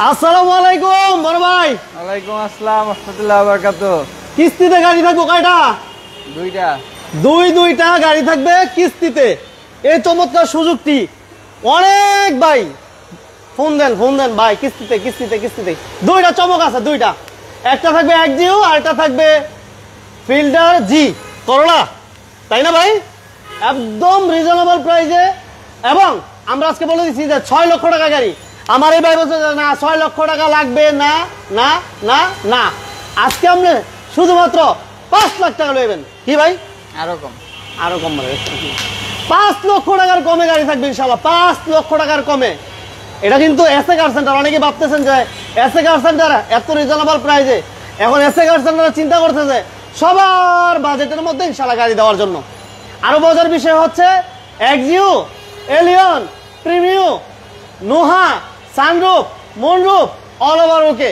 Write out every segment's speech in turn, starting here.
আসসালামু আলাইকুম বড় ভাই। ওয়ালাইকুম আসসালাম রাহমাতুল্লাহি ওয়া বারাকাতুহু। কিস্তিতে গাড়ি থাকবে কয়টা? দুইটা। দুইটা গাড়ি থাকবে কিস্তিতে। এই চমৎকার সুযোগটি অনেক ভাই ফোন দেন ভাই, কিস্তিতে দুইটা চমক আছে। দুইটা, একটা থাকবে এক্সিও আর একটা থাকবে ফিল্ডার জি করোলা, তাই না ভাই? একদম রিজনেবল প্রাইসে। এবং আমরা আজকে বলে দিচ্ছি যে 6 লক্ষ টাকা গাড়ি। আমার এই ভাই বলছে না 6 লক্ষ টাকা লাগবে না না না না, আজকে আপনি শুধুমাত্র 5 লাখ টাকা নেবেন। কি ভাই? আরো কম মানে 5 লক্ষ টাকার কমে গাড়ি থাকবে ইনশাআল্লাহ। 5 লক্ষ টাকার কমে। এটা কিন্তু এসএ কার সেন্টার। অনেকে ভাবতেছেন যে এসএ কার সেন্টার এত রিজনেবল প্রাইসে। এখন এসএ কার সেন্টার চিন্তা করতেছে সবার বাজেটের মধ্যে ইনশাআল্লাহ গাড়ি দেওয়ার জন্য। আরো মজার বিষয় হচ্ছে Axio, Allion, Premio, Noha, sunroof, moonroof all over ওকে,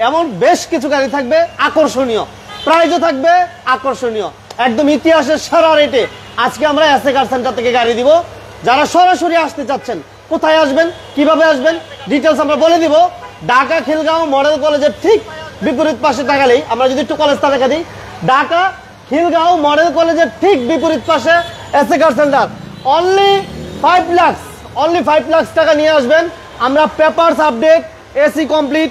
এমন বেশ কিছু গাড়ি থাকবে আকর্ষণীয়, প্রাইসও থাকবে আকর্ষণীয়, একদম ইতিহাসের সেরা রেটে। আজকে আমরা এসএ কার সেন্টার থেকে গাড়ি দিব। যারা সরাসরি আসতে চাচ্ছেন কোথায় আসবেন, কিভাবে আসবেন, ডিটেলস আমরা বলে দিব। ঢাকা খিলগাঁও মডেল কলেজের ঠিক বিপরীত পাশে তাকালেই, আমরা যদি একটু কলেজটা দেখা দিই, ঢাকা খিলগাঁও মডেল কলেজের ঠিক বিপরীত পাশে এসএ কার সেন্টার। অনলি 5 লাখ টাকা নিয়ে আসবেন। আমরা papers update, AC complete,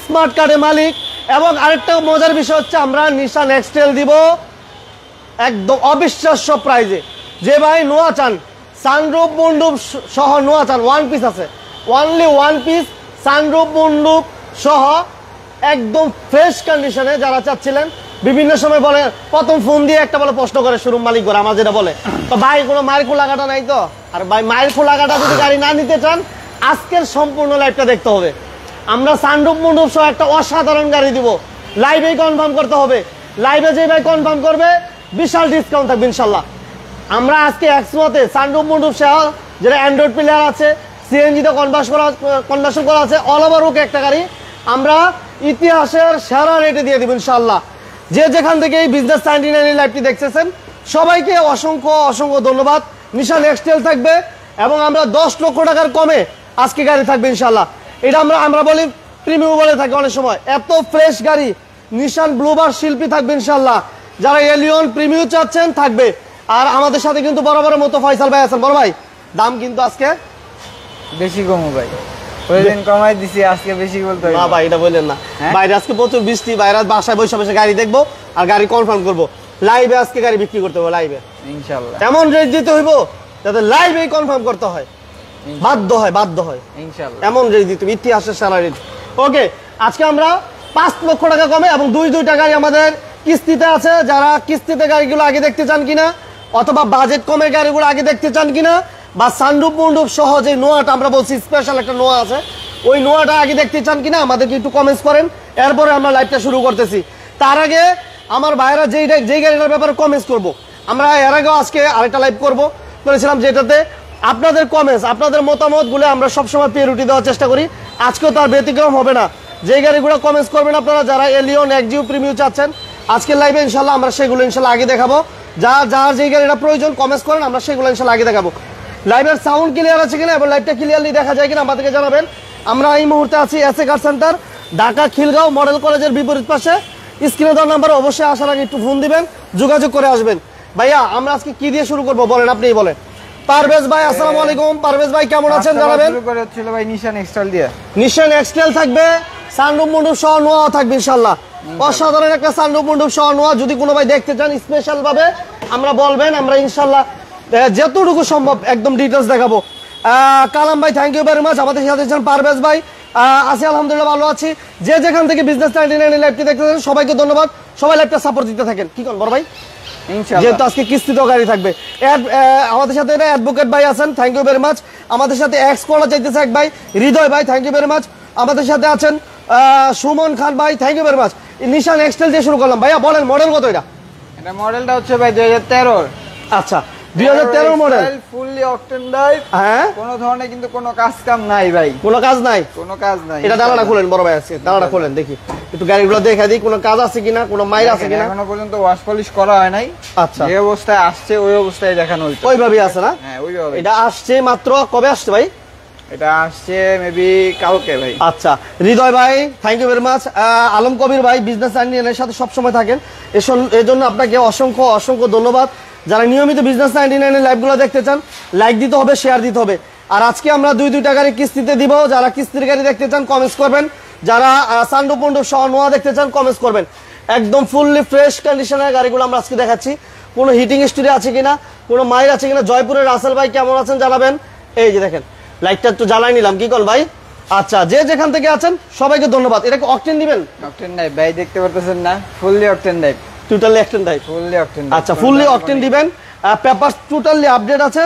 smart কার্ডের মালিক। এবং আরেকটা মজার বিষয় হচ্ছে আমরা নিশান এক্সটেল দিব একদম অবিশ্বাস্য প্রাইজে। যে ভাই নোয়া চান, সানরুফ মুনরুফ সহ নোয়া চান, ওয়ান পিস আছে, only one piece sunroof moonroof সহ একদম ফ্রেশ কন্ডিশনে যারা চাচ্ছিলেন। বিভিন্ন সময় বলে, প্রথম ফোন দিয়ে একটা বলে প্রশ্ন করে শোরুম মালিক করে আমার যেটা বলে, তো ভাই কোনো মায়ের খোলাঘাটা নাই তো? আর ভাই মায়ের খোলাঘাটা যদি গাড়ি না নিতে চান আজকের সম্পূর্ণ লাইভটা দেখতে হবে। আমরা সানরুফ মুনরুফ সহ একটা অসাধারণ গাড়ি দিব। লাইভেই কনফার্ম করতে হবে। লাইভে যে ভাই কনফার্ম করবে বিশাল ডিসকাউন্ট থাকবে ইনশাল্লাহ। আমরা আজকে এক্সমতে সানরুফ মুনরুফ সহ যেটা অ্যান্ড্রয়েড প্লেয়ার আছে, সিএনজিতে কনভার্সন করা আছে, অল ওভার ওকে একটা গাড়ি আমরা ইতিহাসের সেরা রেটে দিয়ে দিব ইনশাল্লাহ। যে যেখান থেকে এই বিজনেস 99 লাইভটি দেখতেছেন সবাইকে অসংখ্য ধন্যবাদ। নিশান এক্সটেল থাকবে এবং আমরা 10 লক্ষ টাকার কমে আজকে গাড়ি থাকবে ইনশাল্লাহ। এটা আমরা বলি প্রিমিয়াম বলে থাকি অনেক সময়। এত ফ্রেশ গাড়ি নিশান ব্লুবার শিল্পী থাকবে ইনশাল্লাহ। যারা এলিয়ন প্রিমিয়াম চাচ্ছেন থাকবে। আর আমাদের সাথে কিন্তু বরাবরের মতো ফয়সাল ভাই আছেন। বড় ভাই দাম কিন্তু আজকে বেশি কমো ভাই, ওইদিন কমাই দিছি, আজকে বেশি বলতে না ভাই, এটা বললেন না। বাইরে আজকে প্রচুর বৃষ্টি, বাইরে বাসায় বসে গাড়ি দেখবো আর গাড়ি কনফার্ম করবো। লাইভে আজকে গাড়ি বিক্রি করতে হবে লাইভে ইনশাআল্লাহ। এমন রেট দিতে হইব যাতে লাইভেই কনফার্ম করতে হয়, বাধ্য হয় ইনশাআল্লাহ। এমন রেট দিতে হবে, ইতিহাসের সেরা রেট। ওকে, আজকে আমরা 5 লক্ষ টাকা কমে এবং দুইটা গাড়ি আমাদের কিস্তিতে আছে। যারা কিস্তিতে গাড়িগুলো আগে দেখতে চান কিনা, অথবা বাজেট কমে গাড়িগুলো আগে দেখতে চান কিনা, বা সানরুফ মুনরুফ সহ যে নোয়াটা আমরা বলছি স্পেশাল একটা নোয়া আছে, ওই নোয়াটা আগে দেখতে চান কিনা আমাদেরকে একটু কমেন্টস করেন। এরপরে আমরা লাইভটা শুরু করতেছি। তার আগে আমার ভাইরা যেই গাড়িটার ব্যাপারে কমেন্টস করবো, আমরা এর আগেও আজকে আরেকটা লাইভ করেছিলাম যেটাতে আপনাদের কমেন্টস, আপনাদের মতামতগুলো আমরা সবসময় প্রায়োরিটি দেওয়ার চেষ্টা করি। আজকেও তার ব্যতিক্রম হবে না। যে গাড়িগুলো কমেন্টস করবেন আপনারা, যারা এলিয়ন এক্সিও প্রিমিয়াম চাচ্ছেন, আজকের লাইভে ইনশাল্লাহ আমরা সেগুলো ইনশাল্লাহ আগে দেখাবো। যার যেই গাড়িটা প্রয়োজন কমেন্টস করেন, আমরা সেগুলো ইনশাল্লাহ আগে দেখাবো। লাইভের সাউন্ড ক্লিয়ার আছে কিনা এবং লাইভটা ক্লিয়ারলি দেখা যায় কিনা আমাদেরকে জানাবেন। আমরা এই মুহূর্তে আছি এসএ কার সেন্টার, ঢাকা খিলগাঁও মডেল কলেজের বিপরীত পাশে। স্ক্রিনে দেওয়ার নাম্বারে অবশ্যই আসার আগে একটু ফোন দিবেন, যোগাযোগ করে আসবেন। ভাইয়া আমরা আজকে কি দিয়ে শুরু করবো বলেন, আপনিই বলেন। পারভেজ ভাই আসসালামু আলাইকুম। পারভেজ ভাই কেমন আছেন জানাবেন। শুরু করে হচ্ছিল ভাই নিশান এক্সটেল দিয়ে। নিশান এক্সটেল থাকবে, সানরুফ মুনরুফ সহ নোয়া থাকবে ইনশাআল্লাহ। অসাধারণ একটা সানরুফ মুনরুফ সহ নোয়া। যদি কোনো ভাই দেখতে চান স্পেশাল ভাবে আমরা বলবেন, আমরা ইনশাআল্লাহ যতটুকু সম্ভব একদম ডিটেলস দেখাবো। কালাম ভাই থ্যাংক ইউ ভেরি মাচ। আমাদের সাথে আছেন পারভেজ ভাই। আছি আলহামদুলিল্লাহ, ভালো আছি। যে যেখান থেকে বিজনেস 99 লাইভটি দেখতেছেন সবাইকে ধন্যবাদ। সবাই লাইভটা সাপোর্ট দিতে থাকেন। কি কোন বড় ভাই, যেহেতু আজকে কিস্তিতেও গাড়ি থাকবে। আমাদের সাথে অ্যাডভোকেট ভাই আছেন, থ্যাংক ইউ ভেরি মাচ। আমাদের সাথে এক্স কলা চাইতেছে এক ভাই, হৃদয় ভাই, থ্যাংক ইউ ভেরি মাচ। আমাদের সাথে আছেন সুমন খান ভাই, থ্যাংক ইউ ভেরি মাচ। নিশান এক্সটেল দিয়ে শুরু করলাম। ভাইয়া বলেন মডেল কত? এটা মডেলটা হচ্ছে ভাই 2013। আচ্ছা, 2013 মডেল, ফুললি অকটেন ড্রাইভ। হ্যাঁ, কোনো ধরনের কিন্তু কোনো কাজ কাম নাই ভাই, কোনো কাজ নাই। এটা ডালাটা খুলেন বড় ভাই, আছে ডালাটা খুলেন দেখি একটু, গাড়িগুলো দেখা দিই কোনো কাজ আছে কিনা, কোনো মাইর আছে কিনা। এখনো পর্যন্ত ওয়াশ পলিশ করা হয় নাই। আচ্ছা, যে অবস্থায় আসছে ওই অবস্থায় দেখানো হইছে। ওইভাবেই আছে না? হ্যাঁ ওইভাবে। এটা আসছে মাত্র কবে আসছে ভাই? এটা আসছে মেবি কালকে ভাই। আচ্ছা হৃদয় ভাই, thank you very much. Alam Kabir ভাই বিজনেস আইডিয়ানের সাথে সবসময় থাকেন, এজন্য আপনাকে অসংখ্য অসংখ্য ধন্যবাদ। যারা নিয়মিত বিজনেস 99 লাইভগুলো দেখতে চান, লাইক দিতে হবে, শেয়ার দিতে হবে। আর আজকে আমরা 2 গাড়ি কিস্তিতে দিব। যারা কিস্তির গাড়ি দেখতে চান কমেন্টস করবেন, যারা সানরুফ মন্ডপ সহ নোয়া দেখতে চান কমেন্টস করবেন। একদম ফুললি ফ্রেশ কন্ডিশনের গাড়িগুলো আমরা আজকে দেখাচ্ছি। কোনো হিটিং স্টোরি আছে কিনা, কোনো মাইর আছে কিনা। জয়পুরের রাসেল ভাই কেমন আছেন জানাবেন। এই যে দেখেন লাইটটা একটু জ্বালাই নিলাম, কি কল ভাই? আচ্ছা যে যেখান থেকে আছেন সবাইকে ধন্যবাদ। এটাকে অকটেন দিবেন? অকটেন ড্রাইভ ভাই, দেখতে পারতেছেন না, fully octane drive, totally octane drive. Fully octane. আচ্ছা ফুললি অকটেন দিবেন, পেপার টোটালি আপডেট আছে।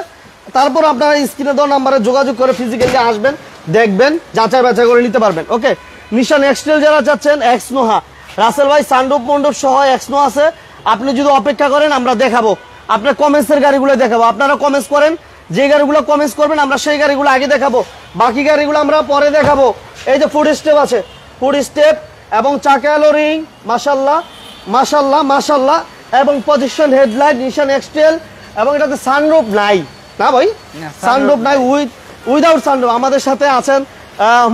তারপর আপনারা স্ক্রিনে দেওয়া নাম্বারে যোগাযোগ করে ফিজিক্যালি আসবেন, দেখবেন, যাচাই বাছাই করে নিতে পারবেন। ওকে, নিশান এক্সটেল যারা চাচ্ছেন, এক্স নোহা রাসেল ভাই সানরুফ মন্ডপ সহ এক্স নো আছে। আপনি যদি অপেক্ষা করেন আমরা দেখাবো, আপনার কমেন্টসের গাড়িগুলো দেখাবো। আপনারা কমেন্টস করেন, যে গাড়িগুলো কমেন্টস করবেন আমরা সেই গাড়িগুলো আগে দেখাবো, বাকি গাড়িগুলো আমরা পরে দেখাবো। এই যে ফুড স্টেপ আছে, ফুড স্টেপ এবং চাকালো রিং, মাশাল্লাহ মাশাল্লাহ মাশাল্লাহ, এবং পজিশন হেডলাইট নিশান এক্সটেল, এবং এটাতে সানরুফ নাই না ভাই, সানরুফ নাই, উইদাউট সানরুফ। আমাদের সাথে আছেন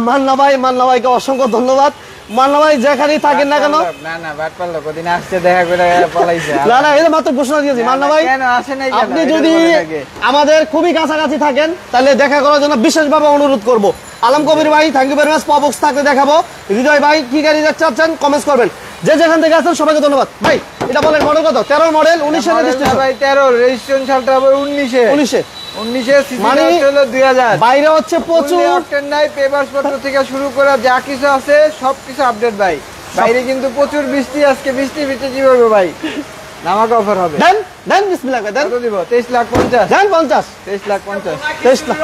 মান্না ভাই, মান্না ভাইকে অসংখ্য ধন্যবাদ। মান্না ভাই যেখানেই থাকেন না কেন, না না এই মাত্র ঘোষণা দিয়েছি। মান্না ভাই আপনি যদি আমাদের খুবই কাছাকাছি থাকেন তাহলে দেখা করার জন্য বিশেষভাবে অনুরোধ করব। আলম কবির ভাই থ্যাংক ইউ ভেরি মাচ, পবক্স থাকলে দেখাবো। হৃদয় ভাই কি গাড়ি দেখতে চাচ্ছেন কমেন্টস করবেন, যে যেখান থেকে আছেন সবাইকে ধন্যবাদ। ভাই এটা বলেন মডেল কত? 13 মডেল, 19 এর রেজিস্ট্রেশন ভাই, 13 রেজিস্ট্রেশন সালটা আবার 19 মানে হলো 2000। বাইরে হচ্ছে প্রচুর অকটেন নাই, পেপারস পত্র থেকে শুরু করে যা কিছু আছে সবকিছু আপডেট ভাই। বাইরে কিন্তু প্রচুর বৃষ্টি, আজকে বৃষ্টি কি করবে ভাই, নামাক অফার হবে। দেন দেন বিসমিল্লাহ দেন, কত দিব? 23,50,000 দেন 50, 23,50,000 23 লাখ,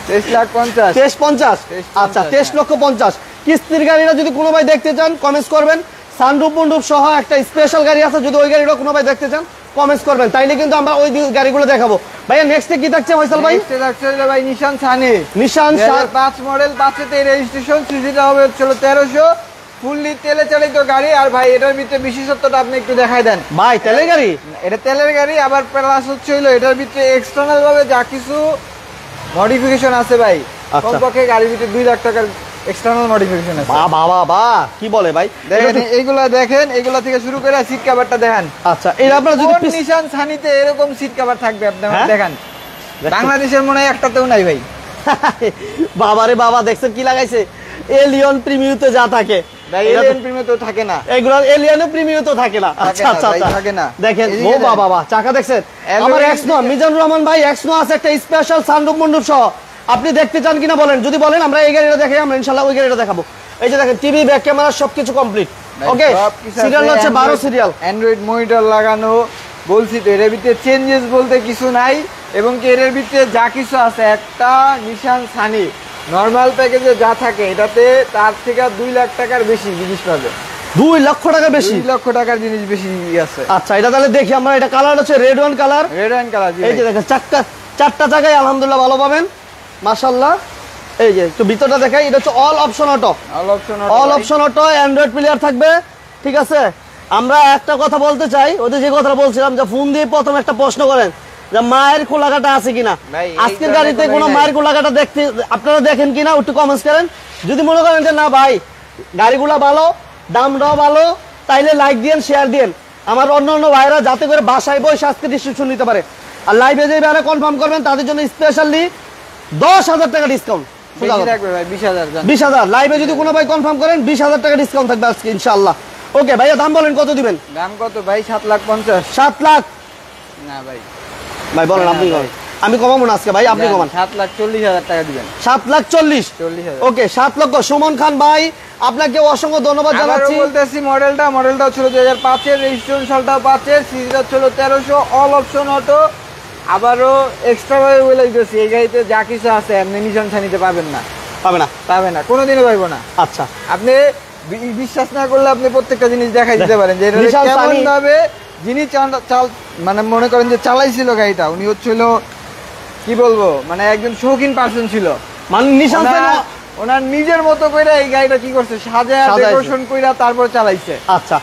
23,50,000 23,50। আচ্ছা 23,50,000 কিস্তির গাড়িটা যদি কোনো ভাই দেখতে চান কমেন্টস করবেন। সানরুফ মন্ডপ সহ একটা স্পেশাল গাড়ি আছে, যদি ওই গাড়িটা কোনো ভাই দেখতে চান কমেন্টস করবেন, তাইলে কিন্তু আমরা ওই গাড়িগুলো দেখাবো। ভাইয়া নেক্সটে কি থাকছে ফয়সাল ভাই? নেক্সটে থাকছে ভাই নিশান সানি, নিশান 5 মডেল, 5 রেজিস্ট্রেশন, সিসিটা হবে হলো 1300, ফুললি তেলে চালিত গাড়ি। আর ভাই এটার ভিতরে বিশেষত্বটা আপনি একটু দেখাই দেন ভাই। তেলের গাড়ি, এটা তেলের গাড়ি, আবার প্লাস হচ্ছে হলো এটার ভিতরে এক্সটার্নাল ভাবে যা কিছু মডিফিকেশন আছে ভাই। কমপক্ষে গাড়ির ভিতরে 2 লাখ টাকার এক্সটার্নাল মডিফিকেশন আছে। বাবা কি বলে ভাই? দেখেন এইগুলা, দেখেন এইগুলা থেকে শুরু করে সিট কভারটা দেখেন। আচ্ছা এই আপনারা যদি নিশান সানিতে এরকম সিট কভার থাকবে আপনারা দেখেন, বাংলাদেশের মনে হয় একটাতেও নাই ভাই। বাবারে বাবা, দেখছেন কি লাগাইছে? এলিয়ন প্রিমিয়াতে যা থাকে এলিয়ন প্রিমিয়াম তো থাকে না, এগুলো এলিয়ন প্রিমিয়াম তো থাকে না। আচ্ছা আচ্ছা থাকে না। দেখেন ও বাবা চাকা দেখছেন আমার এক্স নো, মিজানুর রহমান ভাই এক্স নো আছে একটা স্পেশাল সানরুফ মন্ডপ সহ। আপনি দেখতে চান কিনা বলেন, যদি বলেন আমরা এই গাড়িটা দেখাই, আমরা ইনশাআল্লাহ ওই গাড়িটা দেখাবো। এই যে দেখেন টিভি, ব্যাক ক্যামেরা সবকিছু কমপ্লিট। ওকে, সিরিয়াল হচ্ছে 12 সিরিয়াল, অ্যান্ড্রয়েড মনিটর লাগানো। বলছি তো এর ভিতরে চেঞ্জেস বলতে কিছু নাই, এবং কি এর ভিতরে যা কিছু আছে, একটা নিশান সানি নরমাল প্যাকেজে যা থাকে এটাতে তার থেকে 2 লাখ টাকার বেশি জিনিস পাবে। 2 লক্ষ টাকা বেশি, 2 লক্ষ টাকার জিনিস বেশি আছে। আচ্ছা এটা তাহলে দেখি আমরা। এটা কালার হচ্ছে red one colour, red one colour. এই যে দেখেন চারটা জায়গায় আলহামদুলিল্লাহ ভালো পাবেন মাশাআল্লাহ। এই যে একটু ভিতরটা দেখাই, এটা হচ্ছে all option auto, all option auto, Android player থাকবে। ঠিক আছে, আমরা একটা কথা বলতে চাই, ওদের যে কথাটা বলছিলাম যে ফোন দিয়ে প্রথম একটা প্রশ্ন করেন যে মায়ের খোলাকাটা আছে কিনা। আজকের গাড়িতে কোনো মায়ের খোলাকাটা দেখতে আপনারা দেখেন কিনা একটু কমেন্টস করেন। যদি মনে করেন যে না ভাই গাড়িগুলা ভালো, দামটাও ভালো, তাইলে লাইক দিয়েন, শেয়ার দিয়েন আমার অন্য ভাইরা, যাতে করে বাসায় বসে আজকে ডিসিশন নিতে পারে। আর লাইভে যে ভাইরা কনফার্ম করবেন তাদের জন্য স্পেশালি 10,000 টাকা ডিসকাউন্ট। 20,000 লাইভে যদি কোনো ভাই কনফার্ম করেন 20,000 টাকা ডিসকাউন্ট থাকবে আজকে ইনশাআল্লাহ। ওকে ভাইয়া দাম বলেন কত দিবেন? দাম কত ভাই? 7,50,000। 7 লাখ না ভাই, ভাই বলেন আপনি কমেন, আমি কমাবো না আজকে ভাই, আপনি কমান। 7,40,000 টাকা দিবেন। 7,40,000 ওকে। 7 লক্ষ। সুমন খান ভাই আপনাকে অসংখ্য ধন্যবাদ জানাচ্ছি। বলতেছি মডেলটা ছিল 2005 এর, রেজিস্ট্রেশন সালটা 5 এর, সিরিজটা ছিল 1300, অল অপশন অটো। আবারও এক্সট্রা ভাবে বলে দিতেছি এই গাড়িতে যা কিছু আছে আপনি নিশান সানিতে পাবেন না, পাবে না, কোনোদিনও পাইবো না। আচ্ছা আপনি বিশ্বাস না করলে আপনি প্রত্যেকটা জিনিস দেখাই দিতে পারেন যে কেমন ভাবে যিনি মানে মনে করেন যে চালাইছিল গাড়িটা, উনি হচ্ছিল কি বলবো মানে একজন শৌখিন পার্সন ছিল, মানে নিশান ওনার নিজের মতো কইরা এই গাড়িটা কি করছে সাজায় ডেকোরেশন কইরা তারপর চালাইছে। আচ্ছা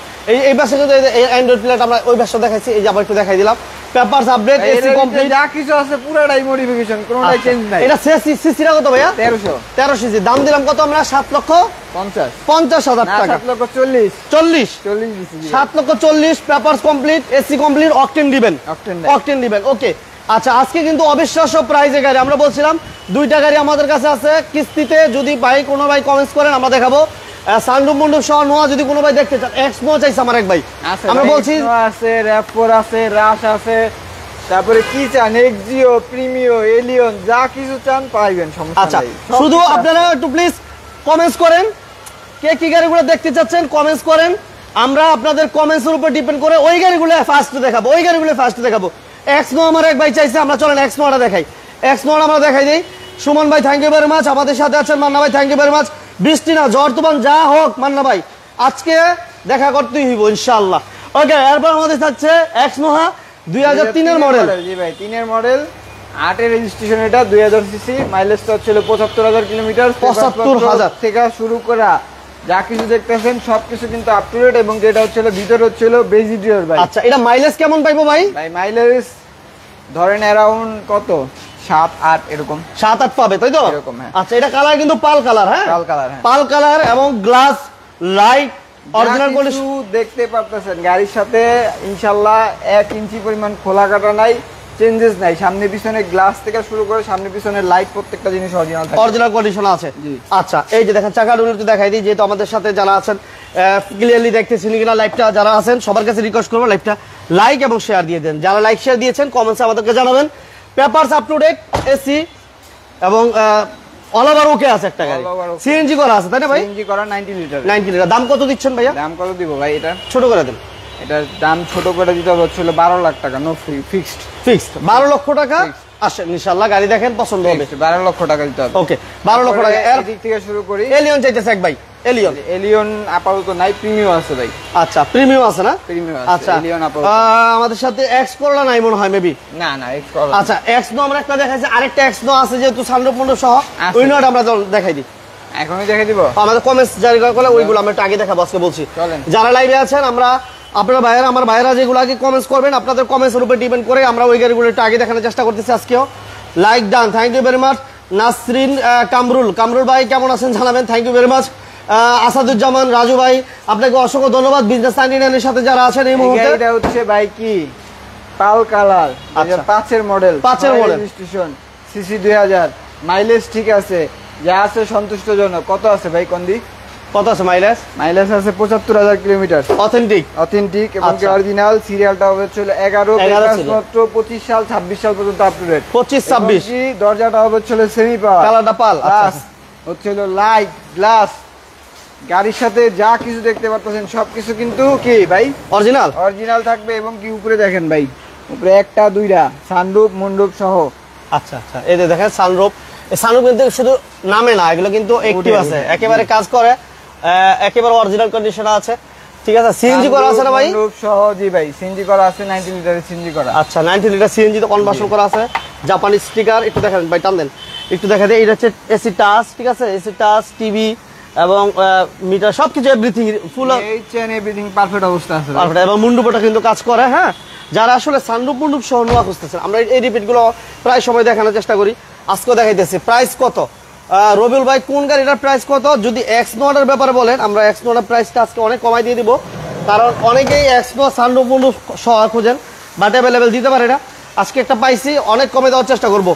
এই পাশে যদি অ্যান্ড্রয়েড প্লেট আমরা ওই পাশে দেখাইছি, এই যে আবার একটু দেখাই দিলাম। পেপারস আপডেট, এসি কমপ্লিট, যা কিছু আছে পুরোটাই মডিফিকেশন, কোনোটাই চেঞ্জ নাই। এটা সিসিটা কত ভাইয়া? 1300 সিসি। দাম দিলাম কত আমরা? 7,50,000 টাকা। 7,40,000 7,40,000 papers complete, AC complete, octane দিবেন। ওকে। আচ্ছা, আজকে কিন্তু অবিশ্বাস্য প্রাইজে গাড়ি আমরা বলছিলাম, দুইটা গাড়ি আমাদের কাছে আছে কিস্তিতে। যদি ভাই কোনো ভাই কমেন্টস করেন আমরা দেখাবো। সানরুফ মন্ডপ সহ নোয়া যদি কোনো ভাই দেখতে চান, এক্স নোয়া চাইছে আমার এক ভাই, আমরা বলছি আছে, র‍্যাপ4 আছে, রাশ আছে, তারপরে কি চান, এক্সিও, প্রিমিও, এলিয়ন, যা কিছু চান পাইবেন, সমস্যা আচ্ছা, নাই। শুধু আপনারা একটু প্লিজ কমেন্টস করেন, কে কি গাড়িগুলো দেখতে চাচ্ছেন কমেন্টস করেন। আমরা আপনাদের কমেন্টসের উপর ডিপেন্ড করে ওই গাড়িগুলো ফার্স্ট দেখাবো। এক্স নোয়া আমার এক ভাই চাইছে, আমরা চলেন এক্স নোয়াটা দেখাই। এক্স নোয়াটা আমরা দেখাই দিই। সুমন ভাই থ্যাংক ইউ ভেরি মাচ, আমাদের সাথে আছেন মান্না ভাই, থ্যাংক ইউ ভেরি মাচ। বৃষ্টি না ঝড় তুফান যা হোক মান্না ভাই আজকে দেখা করতেই হইব ইনশাআল্লাহ। ওকে, এরপর আমাদের থাকছে এক্স নোহা 2003 এর মডেল। জি ভাই, 3 এর মডেল, 8 এর রেজিস্ট্রেশন, এটা 2000 সিসি, মাইলেজটা হচ্ছিল 75,000 কিলোমিটার। 75,000 থেকে শুরু করা যা কিছু দেখতেছেন সবকিছু কিন্তু আপ টু ডেট, এবং যেটা হচ্ছিল ভিতরে হচ্ছিল বেজ ইন্টেরিয়র ভাই। আচ্ছা, এটা মাইলেজ কেমন পাইবো ভাই? ভাই মাইলেজ ধরেন অ্যারাউন্ড কত 7-8 এরকম, 7-8 পাবে তাই তো? এরকম, হ্যাঁ। আচ্ছা, এটা কালার কিন্তু পাল কালার, হ্যাঁ পাল কালার, এবং গ্লাস লাইট অরিজিনাল কিছু দেখতে পারতেছেন গাড়ির সাথে ইনশাআল্লাহ 1 ইঞ্চি পরিমাণ খোলা কাটা নাই, চেঞ্জেস নাই। সামনে পিছনে গ্লাস থেকে শুরু করে সামনে পিছনে লাইট প্রত্যেকটা জিনিস অরিজিনাল কন্ডিশন আছে। আচ্ছা, এই যে দেখেন চাকাগুলো একটু দেখাই দিই, যেহেতু আমাদের সাথে যারা আছেন ক্লিয়ারলি দেখতেছেন কিনা লাইভটা, যারা আছেন সবার কাছে রিকোয়েস্ট করবো লাইভটা লাইক এবং শেয়ার দিয়ে দেন। যারা লাইক শেয়ার দিয়েছেন কমেন্টসে আমাদেরকে জানাবেন। Papers up to date, AC এবং অল ওভার ওকে আছে, একটা গাড়ি সিএনজি করা আছে তাই না ভাই? সিএনজি করা 90 লিটার। দাম কত দিচ্ছেন ভাইয়া? দাম কত দিব ভাই? এটা ছোট করে দেন। এটার দাম ছোট করে দিতে হচ্ছিল 12 লাখ টাকা, নো ফিক্সড 12 লক্ষ টাকা। আসেন ইনশাআল্লাহ গাড়ি দেখেন পছন্দ হবে। 12 লক্ষ টাকা দিতে হবে। ওকে, 12 লক্ষ টাকা। এর দিক থেকে শুরু করি। এলিয়ন চাইতেছে এক ভাই। এলিয়ন আপাতত নাই, প্রিমিয়াম আছে ভাই। আচ্ছা, প্রিমিয়াম আছে না? প্রিমিয়াম আছে। আচ্ছা, এলিয়ন আপাতত আমাদের সাথে এক্স করলা নাই মনে হয় মেবি। না এক্স করলা। আচ্ছা, এক্স নো আমরা একটা দেখাইছি, আরেকটা এক্স নো আছে যেহেতু সানরুফ মন্ডপ সহ, ওই নোটা আমরা দেখাই দিই। এখনই দেখাই দিব। আমাদের কমেন্টস জারি করলে ওইগুলো আমরা একটু আগে দেখাবো, আজকে বলছি। যারা লাইভে আছেন, আমরা আপনারা ভাইয়েরা, আমার ভাইয়েরা যেগুলো আগে কমেন্টস করবেন, আপনাদের কমেন্টসের উপর ডিপেন্ড করে আমরা ওই গাড়িগুলো একটু আগে দেখানোর চেষ্টা করতেছি আজকেও। Like done, thank you very much. Nasrin Kamrul ভাই কেমন আছেন জানাবেন, thank you very much. Asaduzzaman Raju ভাই আপনাকে অসংখ্য ধন্যবাদ। বিজনেস 99 এর সাথে যারা আছেন এই মুহূর্তে, এটা হচ্ছে ভাই কি পাল কালার, 2005 এর মডেল, 5 এর মডেল, রেজিস্ট্রেশন, সিসি 2000, মাইলেজ ঠিক আছে, যা আছে সন্তুষ্টজনক। কত আছে ভাই কোনদি? কত আছে মাইলেজ? মাইলেজ আছে 75,000 কিলোমিটার, অথেন্টিক এবং অরিজিনাল। সিরিয়ালটা হচ্ছে 11 মাত্র 25 সাল 26 সাল পর্যন্ত আপ টু ডেট। 25-26 দরজাটা হচ্ছে সেমি পাওয়ার, কালারটা পাল। আচ্ছা, হচ্ছে লাইট গ্লাস, গাড়ির সাথে যা কিছু দেখতে পাচ্ছেন সবকিছু কিন্তু কি ভাই অরিজিনাল থাকবে। এবং কি উপরে দেখেন ভাই, উপরে একটা দুইটা সানরুফ মন্ডপ সহ। আচ্ছা, এই যে দেখেন সানরুফ কিন্তু শুধু নামে না, এগুলো কিন্তু অ্যাক্টিভ আছে, একেবারে কাজ করে, একেবারে অরিজিনাল কন্ডিশন আছে। ঠিক আছে, সিএনজি করা আছে না ভাই? মন্ডপ সহ, জি ভাই সিএনজি করা আছে, 90 লিটারের সিএনজি করা। আচ্ছা, 90 লিটার সিএনজি তো কনভার্সন করা আছে। জাপানি স্টিকার একটু দেখেন ভাই, টান দেন একটু দেখা দেয়। এটা হচ্ছে এসি টাচ, ঠিক আছে, এসি টাচ, টিভি এবং মিটার সবকিছু এভরিথিং ফুল এভরিথিং পারফেক্ট অবস্থা আছে, পারফেক্ট। এবং মুন্ডুপটা কিন্তু কাজ করে। হ্যাঁ, যারা আসলে সানরুফ মুন্ডুপ সহ নোয়া খুঁজতেছেন, আমরা এই রিপিটগুলো প্রায় সময় দেখানোর চেষ্টা করি, আজকেও দেখাইতেছি। প্রাইস কত রবিউল ভাই, কোন গাড়িটার প্রাইস কত? যদি এক্স নোয়ার ব্যাপারে বলেন, আমরা এক্স নোয়ার প্রাইসটা আজকে অনেক কমাই দিয়ে দিব, কারণ অনেকেই এক্স নোয়া সানরুফ মুন্ডুপ সহ খুঁজেন, বাট অ্যাভেলেবেল দিতে পারে না। আজকে একটা পাইছি, অনেক কমে দেওয়ার চেষ্টা করবো।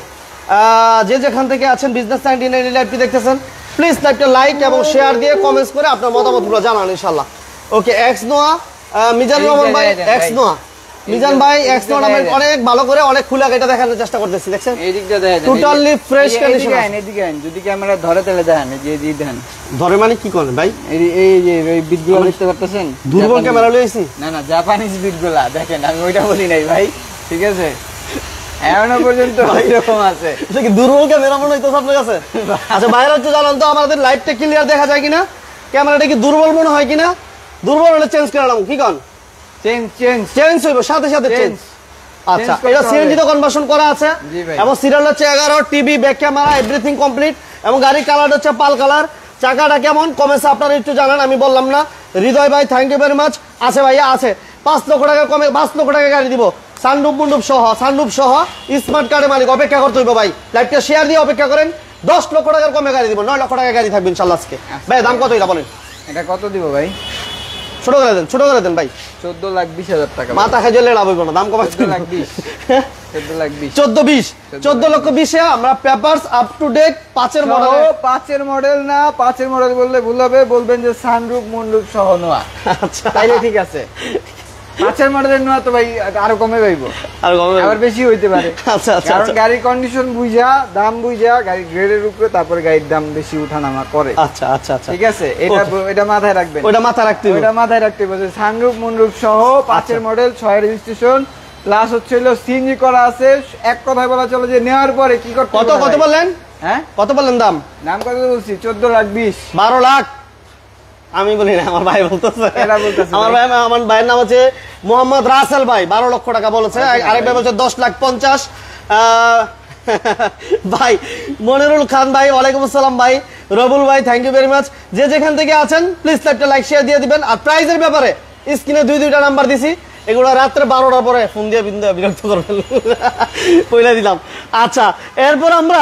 যে যেখান থেকে আছেন বিজনেস 99 লাইভটি দেখতেছেন, প্লিজ লাইভটা লাইক এবং শেয়ার দিয়ে কমেন্টস করে আপনার মতামতগুলো জানান ইনশাল্লাহ। ওকে, এক্স নোয়া মিজানুর রহমান ভাই, এক্স নোয়া মিজান ভাই, এক্স নোয়া অনেক ভালো করে অনেক খোলা এটা দেখানোর চেষ্টা করতেছি। দেখছেন এই দিকটা দেখেন, টোটালি ফ্রেশ কন্ডিশন। এদিকে যদি ক্যামেরা ধরে তাহলে দেখেন, এই যে দেখেন ধরে মানে কি করেন ভাই? এই যে এই বিটগুলো দেখতে পাচ্ছেন, দুর্বল ক্যামেরা লইছি না জাপানিজ বিটগুলা দেখেন, আমি ওইটা বলি নাই ভাই, ঠিক আছে? এখনো পর্যন্ত এরকম আছে, এটা কি দুর্বল ক্যামেরা মনে হইতো আপনার কাছে? আচ্ছা, বাইরে হচ্ছে জানান তো আমাদের লাইভটা ক্লিয়ার দেখা যায় কিনা, ক্যামেরাটা কি দুর্বল মনে হয় কিনা? দুর্বল হলে চেঞ্জ করে নাও, কি কন? চেঞ্জ হইব সাথে চেঞ্জ। আচ্ছা, এটা সিএনজি তো কনভার্সন করা আছে এবং সিরিয়াল হচ্ছে 11, TV, back camera everything complete, এবং গাড়ির কালার হচ্ছে পাল কালার। চাকাটা কেমন কমেছে আপনারা একটু জানান, আমি বললাম না। হৃদয় ভাই থ্যাংক ইউ ভেরি মাচ। আছে ভাইয়া, আছে 5 লক্ষ টাকা কমে, 5 লক্ষ টাকা গাড়ি দিব। সানরুফ মুন্ডুপ সহ স্মার্ট কার্ডের মালিক অপেক্ষা করতে হইব ভাই। লাইভটা শেয়ার দিয়ে অপেক্ষা করেন। 10 লক্ষ টাকার কমে গাড়ি দিব, 9 লক্ষ টাকা গাড়ি থাকবে ইনশাআল্লাহ আজকে। ভাই দাম কত এটা বলেন? এটা কত দিব ভাই? ছোট করে দেন ভাই। 14,20,000 টাকা। মাথা খাইলে লাভ হইব না, দাম কমাই 14,20,000 14,20,000 14,20,000 এ আমরা papers up to date 5 model. 5 model না, 5 মডেল বললে ভুল হবে, বলবেন যে সানরুফ মুন্ডুপ সহ নোয়া। আচ্ছা তাইলে ঠিক আছে। 5 মডেলের নোয়া তো ভাই আরো কমে পাইবো, আবার বেশি হইতে পারে। আচ্ছা আচ্ছা, কারণ গাড়ির কন্ডিশন বুঝা, দাম বুঝা, গাড়ির গ্রেডের উপরে তারপরে গাড়ির দাম বেশি উঠানামা করে। আচ্ছা আচ্ছা আচ্ছা, ঠিক আছে, এটা মাথায় রাখবেন। ওটা মাথায় রাখতে হবে, ওটা মাথায় রাখতে হবে। সানরুফ মুন্ডুপ সহ 5 মডেল, 6 রেজিস্ট্রেশন, প্লাস হচ্ছে হলো সিএনজি করা আছে। এক কথায় বলা চলে যে নেওয়ার পরে কি করতে হবে? কত বললেন? হ্যাঁ কত বললেন দাম? দাম কত বলছি? 14,20,000। 12 লাখ আমি বলি না, আমার ভাই বলতেছে। আমার ভাইয়ের নাম হচ্ছে মোহাম্মদ রাসেল ভাই, 12 লক্ষ টাকা বলেছে। আরেক ভাই বলছে 10,50,000। ভাই মনিরুল খান ভাই, ওয়ালাইকুম আসসালাম ভাই। রবুল ভাই, থ্যাংক ইউ ভেরি মাচ। যে যেখান থেকে আছেন প্লিজ একটা লাইক শেয়ার দিয়ে দিবেন। আর প্রাইজের ব্যাপারে স্ক্রিনে দুইটা নাম্বার দিছি, এগুলো রাত্রে 12টার পরে ফোন দিয়ে বিরক্ত করবেন, বলে দিলাম। আচ্ছা, এরপর আমরা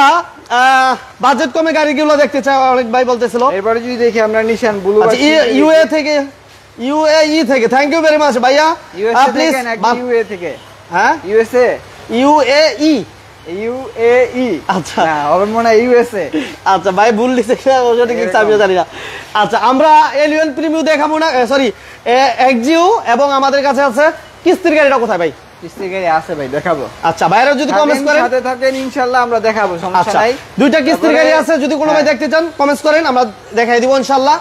বাজেট কমে গাড়িগুলো দেখতে চাই, অনেক ভাই বলতেছিল। এরপরে যদি দেখি আমরা নিশান ব্লু ইউএই থেকে, থ্যাংক ইউ ভেরি মাচ ভাইয়া। প্লিজ ইউএ থেকে, হ্যাঁ ইউএসএ, ইউএই। আচ্ছা না, হবে মনে হয় ইউএসএ। আচ্ছা ভাই ভুল লিখছে কিনা ওটা ঠিক আমি জানি না। আচ্ছা, আমরা এলিয়ন প্রিমিয়াম দেখাবো না, সরি এক্সিও, এবং আমাদের কাছে আছে কিস্তির গাড়িটা। কোথায় ভাই? কিস্তির গাড়ি আছে ভাই, দেখাবো। আচ্ছা, বাইরে যদি কমেন্ট করেন, সাথে থাকেন, ইনশাআল্লাহ আমরা দেখাবো, সমস্যা নাই। দুইটা কিস্তির গাড়ি আছে, যদি কোনো ভাই দেখতে চান কমেন্ট করেন, আমরা দেখাই দিব ইনশাআল্লাহ।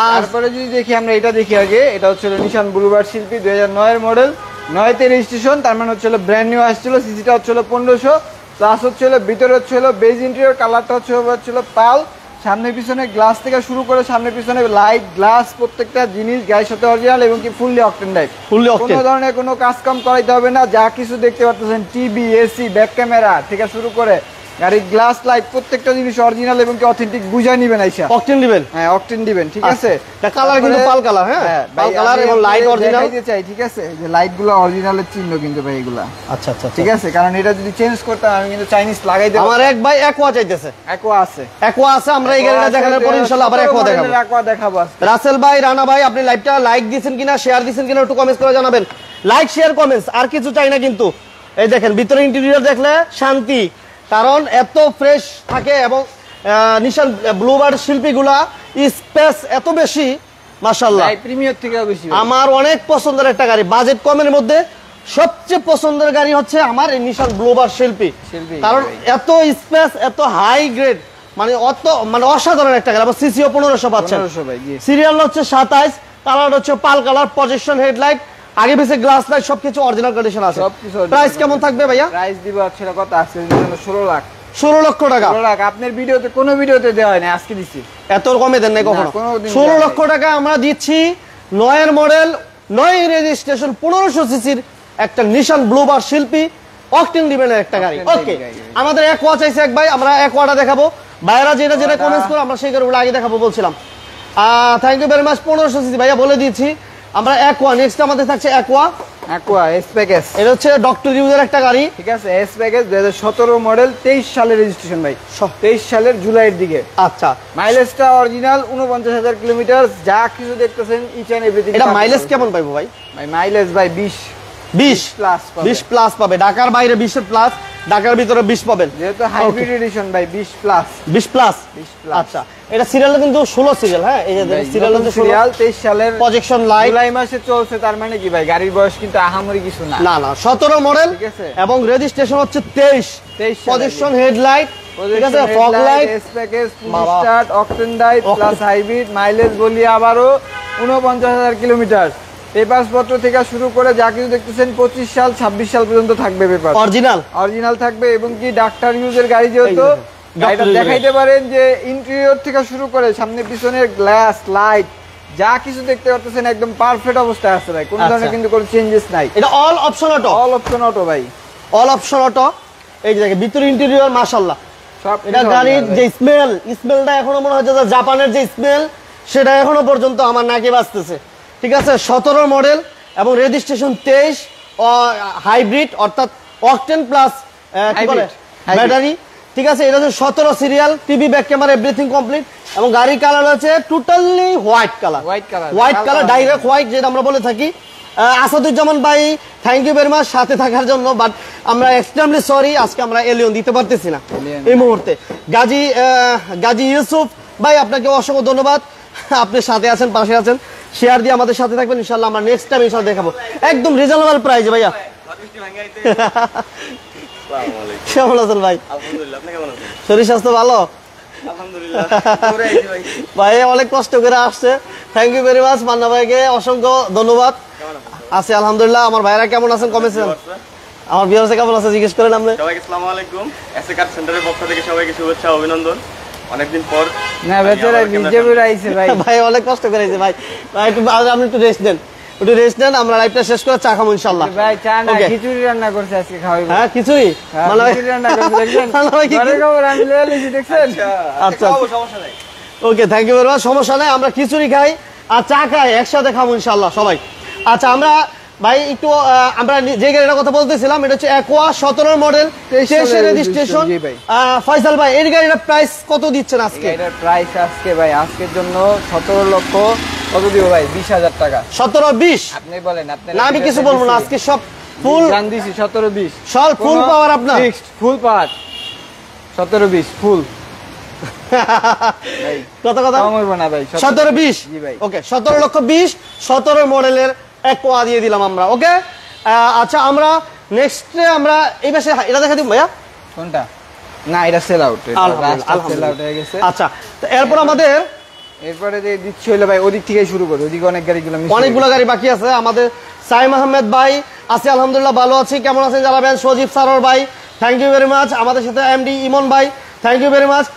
আর তারপরে যদি দেখি আমরা এটা দেখি আগে, এটা হচ্ছে নিশান ব্লুবার্ড শিল্পী 2009 এর মডেল, 9 তে রেজিস্ট্রেশন, তার মানে হচ্ছে ব্র্যান্ড নিউ আসছিল। সিসিটা হচ্ছে 1500, প্লাস হচ্ছে ভিতরে হচ্ছে বেজ ইন্টেরিয়র, কালারটা হচ্ছে পাল। সামনে পিছনে গ্লাস থেকে শুরু করে সামনে পিছনে লাইট, গ্লাস, প্রত্যেকটা জিনিস গাড়ির সাথে অরিজিনাল, এবং কি ফুললি অকটেন ড্রাইভ। কোনো ধরনের কোনো কাজ কাম করাইতে হবে না। যা কিছু দেখতে পাচ্ছেন, টিভি, এসি, ব্যাক ক্যামেরা থেকে শুরু করে গাড়ির গ্লাস, লাইট, প্রত্যেকটা জিনিস অরিজিনাল এবং কি অথেন্টিক বুঝাই নিবেন। আইসা অকটেন দিবেন, হ্যাঁ অকটেন দিবেন, ঠিক আছে। এটা কালার কিন্তু পাল কালার, হ্যাঁ পাল কালার, এবং লাইট অরিজিনাল দিতে চাই, ঠিক আছে। যে লাইটগুলো অরিজিনালের চিহ্ন কিন্তু ভাই এগুলা। আচ্ছা আচ্ছা, ঠিক আছে, কারণ এটা যদি চেঞ্জ করতাম আমি কিন্তু চাইনিজ লাগাই দেব। আমার এক ভাই একোয়া চাইতেছে, একোয়া আছে, আমরা এই গাড়িটা দেখানোর পর ইনশাআল্লাহ আবার একোয়া দেখাবো। রাসেল ভাই, রানা ভাই, আপনি লাইভটা লাইক দিয়েছেন কিনা, শেয়ার দিয়েছেন কিনা একটু কমেন্টস করে জানাবেন। লাইক, শেয়ার, কমেন্টস, আর কিছু চাই না কিন্তু। এই দেখেন ভিতরে ইন্টেরিয়র দেখলে শান্তি, কারণ এত ফ্রেশ থাকে, এবং নিশান ব্লুবার্ড শিল্পীগুলা স্পেস এত বেশি, মাশাআল্লাহ, প্রিমিয়ার থেকেও বেশি। আমার অনেক পছন্দের একটা গাড়ি, বাজেট কমের মধ্যে সবচেয়ে পছন্দের গাড়ি হচ্ছে আমার এই নিশান ব্লুবার্ড শিল্পী। কারণ এত স্পেস, এত হাই গ্রেড, মানে অসাধারণ একটা গাড়ি। আবার সিসিও 1500 পাচ্ছেন, সিরিয়াল হচ্ছে 27, কালার হচ্ছে পাল কালার, প্রজেকশন হেডলাইট, আগে পিছে গ্লাস লাইট, সবকিছু অরিজিনাল কন্ডিশন আছে। প্রাইস কেমন থাকবে ভাইয়া? প্রাইস দিব হচ্ছে কত? আজকে 16 লাখ। 16 লক্ষ টাকা। 16 লাখ আপনার ভিডিওতে, কোনো ভিডিওতে দেওয়া হয় না, আজকে দিছি। এত কমে দেন নাই কখনো। 16 লক্ষ টাকা আমরা দিচ্ছি 9 এর মডেল, 9 রেজিস্ট্রেশন, 1500 সিসির একটা নিশান ব্লুবার্ড শিল্পী অকটেন ডিভেনের একটা গাড়ি। ওকে, আমাদের একোয়া চাইছে এক ভাই, আমরা একোয়াটা দেখাবো। ভাইরা যেটা কমেন্টস করে আমরা সেই গাড়িগুলো আগে দেখাবো বলছিলাম। Thank you very much. 1500 CC ভাইয়া বলে দিয়েছি আমরা। একোয়া নেক্সট আমাদের থাকছে একোয়া এস প্যাকেজ। এটা হচ্ছে ডক্টর ইউজের একটা গাড়ি, ঠিক আছে। এস প্যাকেজ 2017 মডেল, 23 সালের রেজিস্ট্রেশন ভাই, 23 সালের জুলাইয়ের দিকে। আচ্ছা, মাইলেজটা অরিজিনাল 49,000 কিলোমিটার। যা কিছু দেখতেছেন ইচ এন্ড এভরিথিং। এটা মাইলেজ কেমন পাইবো ভাই? মাইলেজ ভাই 20 প্লাস পাবে। ঢাকার বাইরে 20 এর প্লাস, ঢাকার ভিতরে 20 পাবেন, যেহেতু হাইব্রিড এডিশন ভাই। 20 প্লাস। আচ্ছা, এটা সিরিয়াল কিন্তু 16 সিরিয়াল, হ্যাঁ এই যে সিরিয়াল হচ্ছে 16, 23 সালের প্রজেকশন লাইট, জুলাই মাসে চলছে। তার মানে কি ভাই, গাড়ির বয়স কিন্তু আহামরি কিছু না। না 17 মডেল, এবং রেজিস্ট্রেশন হচ্ছে 23। প্রজেকশন হেডলাইট, ঠিক আছে, fog light, S package, full start, octane drive, plus hybrid. Mileage বলি আবারও 49,000 কিলোমিটার। পেপারস পত্র থেকে শুরু করে যা কিছু দেখতেছেন 25 সাল 26 সাল পর্যন্ত থাকবে। পেপার অরিজিনাল থাকবে, এবং কি ডাক্তার ইউজের গাড়ি, যেহেতু গাড়িটা দেখাইতে পারেন যে ইন্টেরিয়র থেকে শুরু করে সামনে পিছনের গ্লাস, লাইট, যা কিছু দেখতে পাচ্ছেন একদম পারফেক্ট অবস্থায় আছে ভাই। কোনো ধরনের কিন্তু কোনো চেঞ্জেস নাই। এটা অল অপশন অটো ভাই, অল অপশন অটো। এই যে দেখেন ভিতরে ইন্টেরিয়র মাশাআল্লাহ সব। এটা গাড়ির যে স্মেলটা এখনো মনে হচ্ছে যে জাপানের যে স্মেল, সেটা এখনো পর্যন্ত আমার নাকে বাজতেছে। ঠিক আছে, 17 মডেল এবং রেজিস্ট্রেশন 23, হাইব্রিড অর্থাৎ অকটেন প্লাস কি বলে Hybrid. ব্যাটারি, ঠিক আছে। এটা হচ্ছে 17 serial, TV, back camera, everything complete. এবং গাড়ির কালার হচ্ছে totally white colour, white colour, direct white যেটা আমরা বলে থাকি। আসাদুজ্জামান ভাই, থ্যাংক ইউ ভেরি মাচ সাথে থাকার জন্য, বাট আমরা এক্সট্রিমলি সরি, আজকে আমরা এলিয়ন দিতে পারতেছি না এই মুহূর্তে। গাজী ইউসুফ ভাই, আপনাকে অসংখ্য ধন্যবাদ, আপনি সাথে আছেন, পাশে আছেন, শেয়ার দিয়ে আমাদের সাথে থাকবেন ইনশাআল্লাহ। আমরা নেক্সট টাইম ইনশাআল্লাহ দেখাবো একদম রিজনেবল প্রাইসে। ভাইয়া কেমন আছেন ভাই? শরীর স্বাস্থ্য ভালো? ভাই অনেক কষ্ট করে আসছে, thank you very much. Manna ভাইকে অসংখ্য ধন্যবাদ। আছে আলহামদুলিল্লাহ। আমার ভাইরা কেমন আছেন কমেছেন? আমার ভিউয়ার্স কেমন আছে জিজ্ঞেস করেন আপনি। সবাইকে আসসালামু আলাইকুম। এসএ কার সেন্টারের পক্ষ থেকে সবাইকে শুভেচ্ছা অভিনন্দন। অনেকদিন পর না বেচারা বিজেপি আইছে ভাই। ভাই অনেক কষ্ট করেছে ভাই, ভাই একটু আপনি একটু রেস্ট দেন, একটু রেস্ট নেন, আমরা লাইভটা শেষ করে চা খাবো ইনশাআল্লাহ। ভাই চা না, Okay. খিচুড়ি রান্না করছে আজকে খাওয়াইবো। হ্যাঁ খিচুড়ি মানে খিচুড়ি রান্না করছে দেখছেন? মান্না ভাই কি- ঘরে খবর আমি লয়ে লিছি দেখছেন? আচ্ছা সমস্যা নাই। ওকে, থ্যাংক ইউ ভেরি মাচ। সমস্যা নাই, আমরা খিচুড়ি খাই আর চা খাই, একসাথে খাবো ইনশাআল্লাহ সবাই। আচ্ছা আমরা ভাই একটু আমরা যে গাড়িটার কথা বলতেছিলাম, এটা হচ্ছে অ্যাকোয়া 17 মডেল, 23 রেজিস্ট্রেশন। জি ভাই। ফয়সাল ভাই, এই গাড়িটার প্রাইস কত দিচ্ছেন আজকে? এটার প্রাইস আজকে ভাই আজকের জন্য 17 লক্ষ কত দিব ভাই? 20,000 টাকা। 17-20? আপনি বলেন। আপনি না আমি কিছু বলবো না, আজকে সব ফুল জান দিছি 17-20 সব ফুল পাওয়ার আপনার। ফিক্সড ফুল পাওয়ার 17-20 ফুল ভাই। কত কথা? কম হইব না ভাই। 17-20? জি ভাই। ওকে, 17,20,000 17 মডেলের অ্যাকোয়া দিয়ে দিলাম আমরা। ওকে, আচ্ছা আমরা নেক্সটে আমরা এই পাশে এটা দেখা দিব ভাইয়া। কোনটা? না এটা সেল আউট, এটা আলহামদুলিল্লাহ, সেল আউট হয়ে গেছে। আচ্ছা, তো এরপর আমাদের এরপরে যে দিচ্ছি হইলো ভাই ওদিক থেকে শুরু করো, ওদিকে অনেক গাড়িগুলো মিস অনেকগুলো গাড়ি বাকি আছে। আমাদের সাইম আহমেদ ভাই আছে, আলহামদুলিল্লাহ ভালো আছি, কেমন আছেন জানাবেন। সজীব সারোর ভাই, থ্যাংক ইউ ভেরি মাচ। আমাদের সাথে এমডি ইমন ভাই, থ্যাংক ইউ ভেরি মাচ।